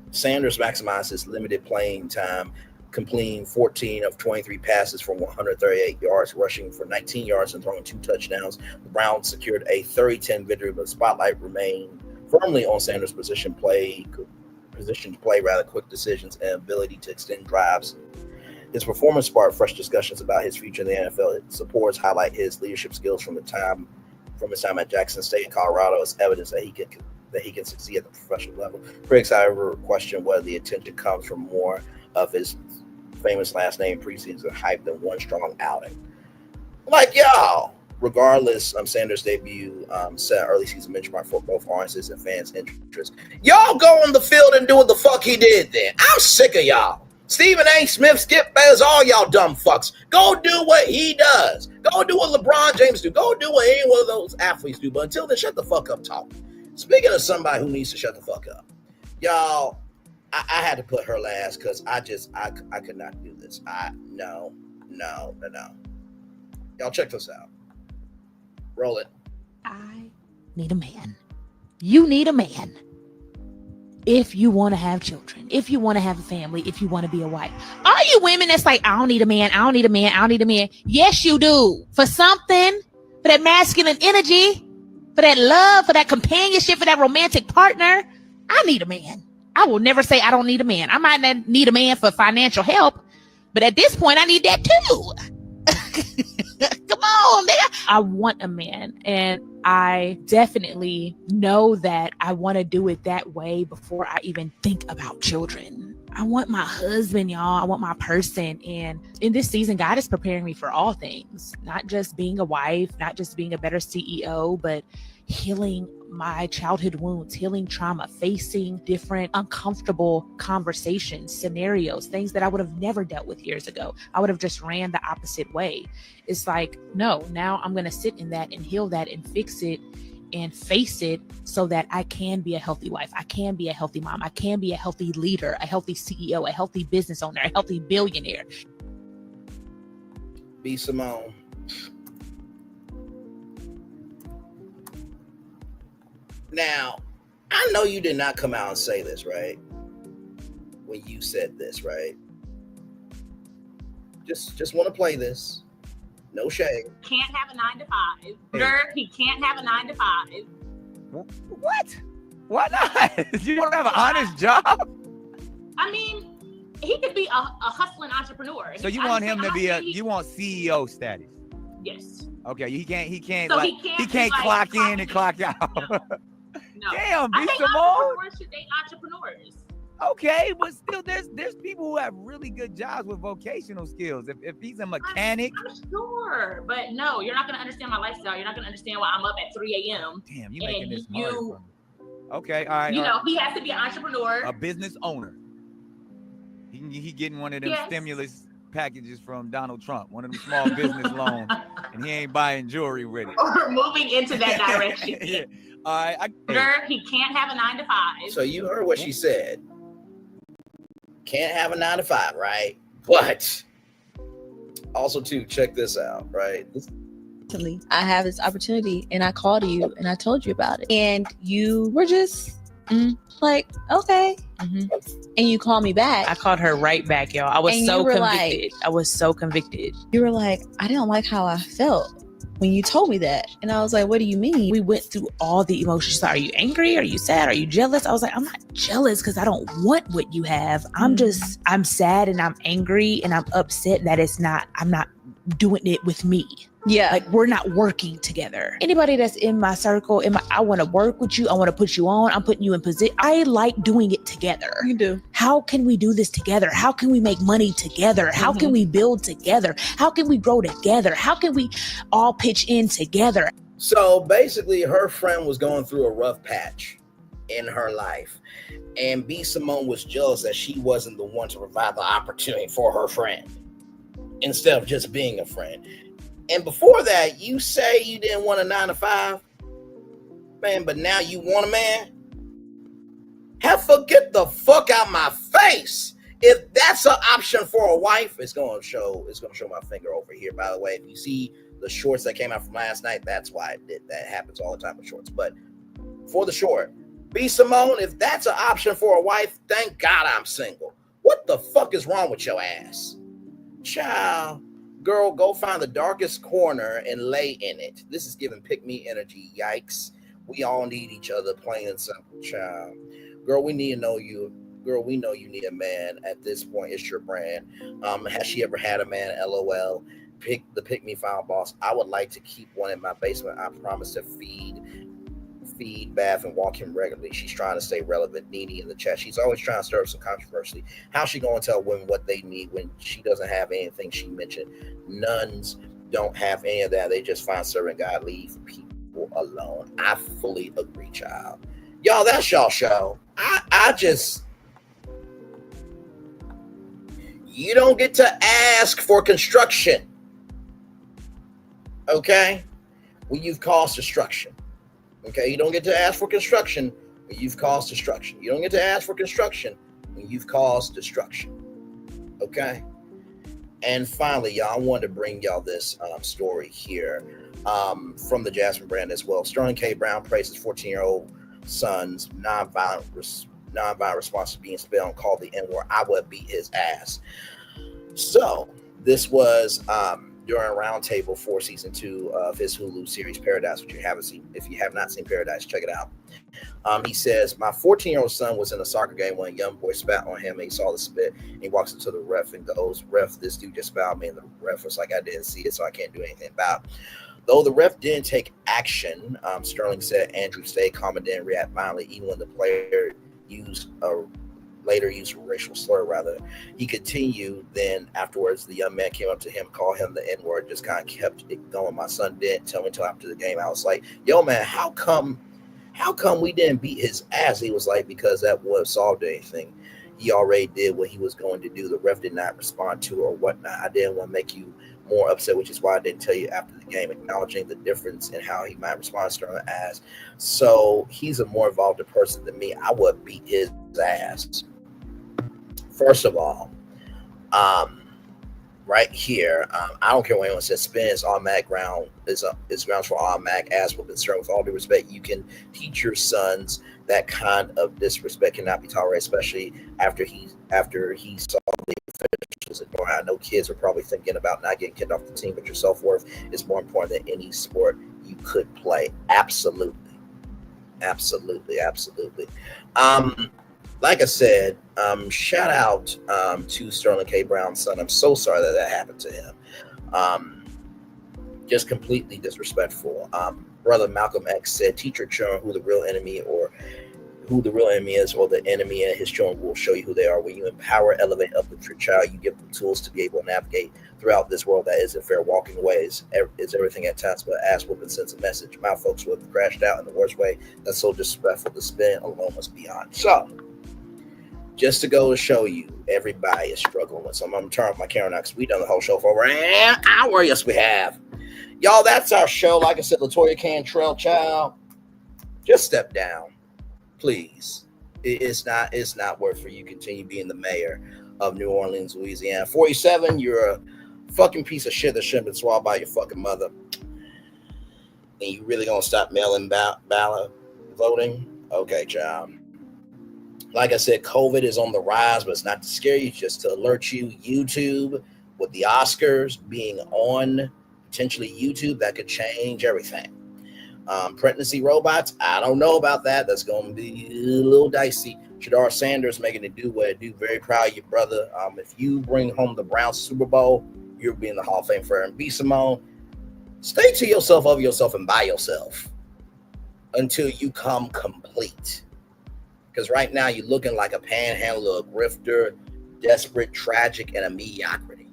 Sanders maximized his limited playing time, completing 14 of 23 passes for 138 yards, rushing for 19 yards and throwing 2 touchdowns. The Browns secured a 30-10 victory, but the spotlight remained firmly on Sanders' position to play, rather quick decisions and ability to extend drives. His performance sparked fresh discussions about his future in the NFL. Supporters highlight his leadership skills from his time at Jackson State in Colorado as evidence that he can succeed at the professional level. Critics, however, question whether the attention comes from more of his famous last name preseason hype than one strong outing. Like, y'all, regardless, Sanders' debut set early season benchmark for both audiences and fans' interest. Y'all go on the field and do what the fuck he did then. I'm sick of y'all. Stephen A. Smith, Skip Bayless, all y'all dumb fucks. Go do what he does. Go do what LeBron James do. Go do what any one of those athletes do. But until then, shut the fuck up talking. Speaking of somebody who needs to shut the fuck up, y'all, I had to put her last because I could not do this. No. Y'all check this out. Roll it. I need a man. You need a man. If you want to have children, if you want to have a family, if you want to be a wife. All you women that's like, I don't need a man, I don't need a man, I don't need a man. Yes, you do. For something, for that masculine energy, for that love, for that companionship, for that romantic partner. I need a man. I will never say I don't need a man. I might not need a man for financial help, but at this point, I need that too. Come on, man. I want a man, and I definitely know that I want to do it that way before I even think about children. I want my husband, y'all. I want my person. And in this season, God is preparing me for all things, not just being a wife, not just being a better CEO, but healing my childhood wounds, healing trauma, facing different uncomfortable conversations, scenarios, things that I would have never dealt with years ago. I would have just ran the opposite way. It's like, no, now I'm going to sit in that and heal that and fix it and face it so that I can be a healthy wife. I can be a healthy mom. I can be a healthy leader, a healthy CEO, a healthy business owner, a healthy billionaire. B.Simone. Now, I know you did not come out and say this, right? When you said this, right? Just want to play this. No shade. Can't have a 9 to 5. Shedeur, he can't have a 9 to 5. What? Why not? You don't have an honest job? I mean, he could be a hustling entrepreneur. So you want him to be you want CEO status? Yes. Okay, he can't So like he can't like clock in and clock out. No. Damn, I think B.Simone. entrepreneurs should date entrepreneurs. Okay, but still, there's people who have really good jobs with vocational skills. If he's a mechanic, I'm sure, but no, you're not gonna understand my lifestyle. You're not gonna understand why I'm up at 3 a.m. Damn, you making this you, harder for me. Okay, all right. You all know, right. he has to be an entrepreneur. A business owner. He getting one of them stimulus packages from Donald Trump, one of them small business loans, and he ain't buying jewelry with it. Or moving into that direction. Yeah. All right. Shedeur, he can't have a 9 to 5. So you heard what she said. Can't have a 9 to 5, right? But also, too, check this out, right? I have this opportunity and I called you and I told you about it. And you were just like, okay. And you called me back. I called her right back, y'all. I was And so you were convicted. I was so convicted. You were like, I didn't like how I felt when you told me that. And I was like, what do you mean? We went through all the emotions. She's like, are you angry? Are you sad? Are you jealous? I was like, I'm not jealous because I don't want what you have. I'm sad and I'm angry and I'm upset that I'm not doing it with me. Yeah. Like we're not working together. Anybody that's in my circle, I want to work with you. I want to put you on. I'm putting you in position. I like doing it together. You do. How can we do this together? How can we make money together? How can we build together? How can we grow together? How can we all pitch in together? So basically, her friend was going through a rough patch in her life. And B.Simone was jealous that she wasn't the one to provide the opportunity for her friend instead of just being a friend. And before that, you say you didn't want a 9 to 5, man, but now you want a man? Get the fuck out my face. If that's an option for a wife, it's gonna show my finger over here. By the way, if you see the shorts that came out from last night, that's why I did that. Happens all the time with shorts. But for the short, B.Simone, if that's an option for a wife, thank God I'm single. What the fuck is wrong with your ass? Child. Girl, go find the darkest corner and lay in it. This is giving pick me energy. Yikes. We all need each other, plain and simple, child. Girl, we need to know you. Girl, we know you need a man. At this point, it's your brand. Has she ever had a man? LOL. Pick me final boss. I would like to keep one in my basement. I promise to feed, bath, and walk him regularly. She's trying to stay relevant. Nene in the chat. She's always trying to stir up some controversy. How's she going to tell women what they need when she doesn't have anything she mentioned? Nuns don't have any of that. They just find serving God. Leave people alone. I fully agree, child. Y'all, that's y'all show. You don't get to ask for construction. Okay? When you've caused destruction. Okay, you don't get to ask for construction when you've caused destruction. You don't get to ask for construction when you've caused destruction. Okay? And finally, y'all, I wanted to bring y'all this story here from the Jasmine brand as well. Sterling K. Brown praises 14-year-old son's nonviolent response to being spit on, called the N-word. I would beat his ass. So this was during Roundtable for season 2 of his Hulu series Paradise, which you haven't seen. If you have not seen Paradise, check it out. He says, my 14-year-old son was in a soccer game when a young boy spat on him and he saw the spit. And he walks into the ref and goes, ref, this dude just spat on me. And the ref was like, I didn't see it, so I can't do anything about it. Though the ref didn't take action, Sterling said Andrew stayed calm and didn't react violently, even when the player later used a racial slur, rather. He continued, then afterwards, the young man came up to him, called him the N-word, just kind of kept it going. My son didn't tell me until after the game. I was like, yo, man, how come we didn't beat his ass? He was like, because that would have solved anything. He already did what he was going to do. The ref did not respond to or whatnot. I didn't want to make you more upset, which is why I didn't tell you after the game, acknowledging the difference in how he might respond to Sterling as. So he's a more involved person than me. I would beat his ass. First of all, right here, I don't care what anyone says, spin is automatic ground, is grounds for automatic ass whooping. Sir, with all due respect, you can teach your sons that kind of disrespect cannot be tolerated, especially after he saw the officials schools ignore how I know kids are probably thinking about not getting kicked off the team, but your self-worth is more important than any sport you could play. Absolutely. Like I said, shout out to Sterling K. Brown's son. I'm so sorry that happened to him. Just completely disrespectful. Brother Malcolm X said, teach your children who the real enemy is, or the enemy and his children will show you who they are. When you empower, elevate, uplift your child, you give them tools to be able to navigate throughout this world that isn't fair. Walking away is everything at times, but ass whooping sends a message. My folks would have crashed out in the worst way. That's so disrespectful. The spin alone must be on. So, just to go to show you, everybody is struggling with something. I'm going to turn off my camera now because we've done the whole show for over an hour. Yes, we have. Y'all, that's our show. Like I said, Latoya Cantrell, child, just step down, please. It's not worth for you to continue being the mayor of New Orleans, Louisiana. 47, you're a fucking piece of shit that shouldn't have been swallowed by your fucking mother. And you really gonna stop mailing ballot voting? Okay, child. Like I said, COVID is on the rise, but it's not to scare you, it's just to alert you. YouTube, with the Oscars being on potentially YouTube, that could change everything. Pregnancy robots, I don't know about that. That's going to be a little dicey. Shedeur Sanders making it do what it do. Very proud of you, brother. If you bring home the Browns Super Bowl, you'll be in the Hall of Fame forever. And B.Simone, stay to yourself, of yourself, and by yourself until you come complete. Because right now you're looking like a panhandler, a grifter, desperate, tragic, and a mediocrity.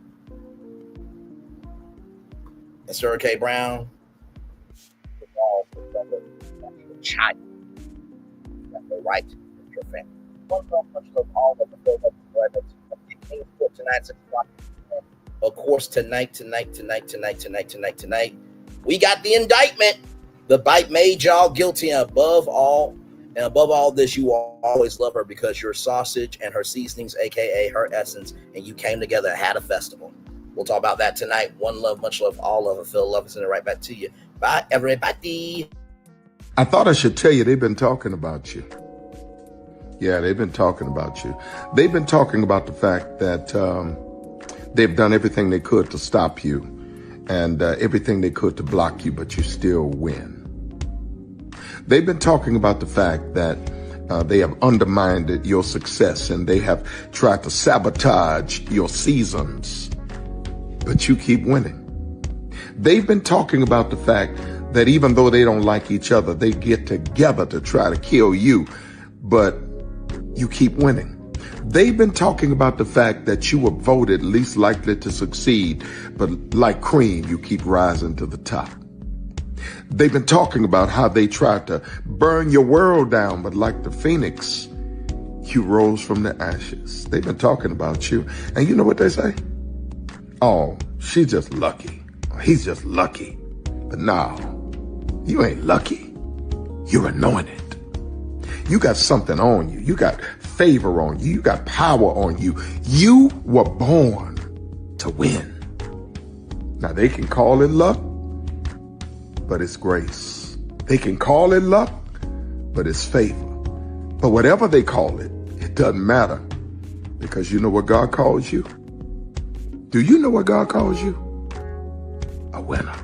And Sir K. Brown, child, you have no right to your family. Of course, tonight, we got the indictment. The bite made y'all guilty, and above all this, you will always love her because you're sausage and her seasonings, aka her essence, and you came together and had a festival. We'll talk about that tonight. One love, much love, all love, and Phil love is sending it right back to you. Bye, everybody. I thought I should tell you they've been talking about you. Yeah, they've been talking about you. They've been talking about the fact that they've done everything they could to stop you and everything they could to block you, but you still win. They've been talking about the fact that they have undermined your success and they have tried to sabotage your seasons, but you keep winning. They've been talking about the fact that even though they don't like each other, they get together to try to kill you, but you keep winning. They've been talking about the fact that you were voted least likely to succeed, but like cream, you keep rising to the top. They've been talking about how they tried to burn your world down, but like the phoenix, you rose from the ashes. They've been talking about you. And you know what they say? Oh, she's just lucky. He's just lucky. But no, you ain't lucky. You're anointed. You got something on you. You got favor on you. You got power on you. You were born to win. Now they can call it luck, but it's grace. They can call it luck, but it's favor. But whatever they call it, it doesn't matter, because you know what God calls you? Do you know what God calls you? A winner.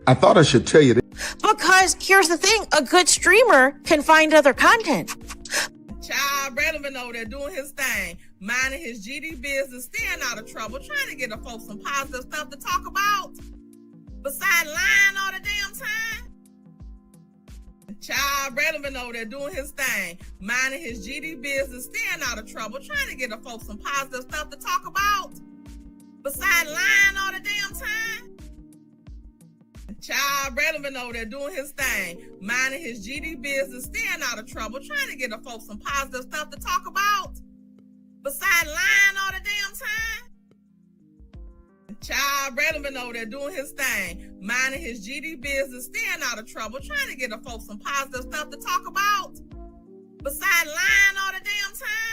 I thought I should tell you that. Because here's the thing, a good streamer can find other content. Child, Brandon been over there doing his thing, minding his GD business, staying out of trouble, trying to get the folks some positive stuff to talk about. Besides lying all the damn time. Child, Brandon been over there doing his thing, minding his GD business, staying out of trouble, trying to get the folks some positive stuff to talk about. Besides lying all the damn time. Child, Brandon been over there doing his thing, minding his GD business, staying out of trouble, trying to get the folks some positive stuff to talk about. Besides lying all the damn time. Child, Brandon been over there doing his thing, minding his GD business, staying out of trouble, trying to get the folks some positive stuff to talk about. Besides lying all the damn time.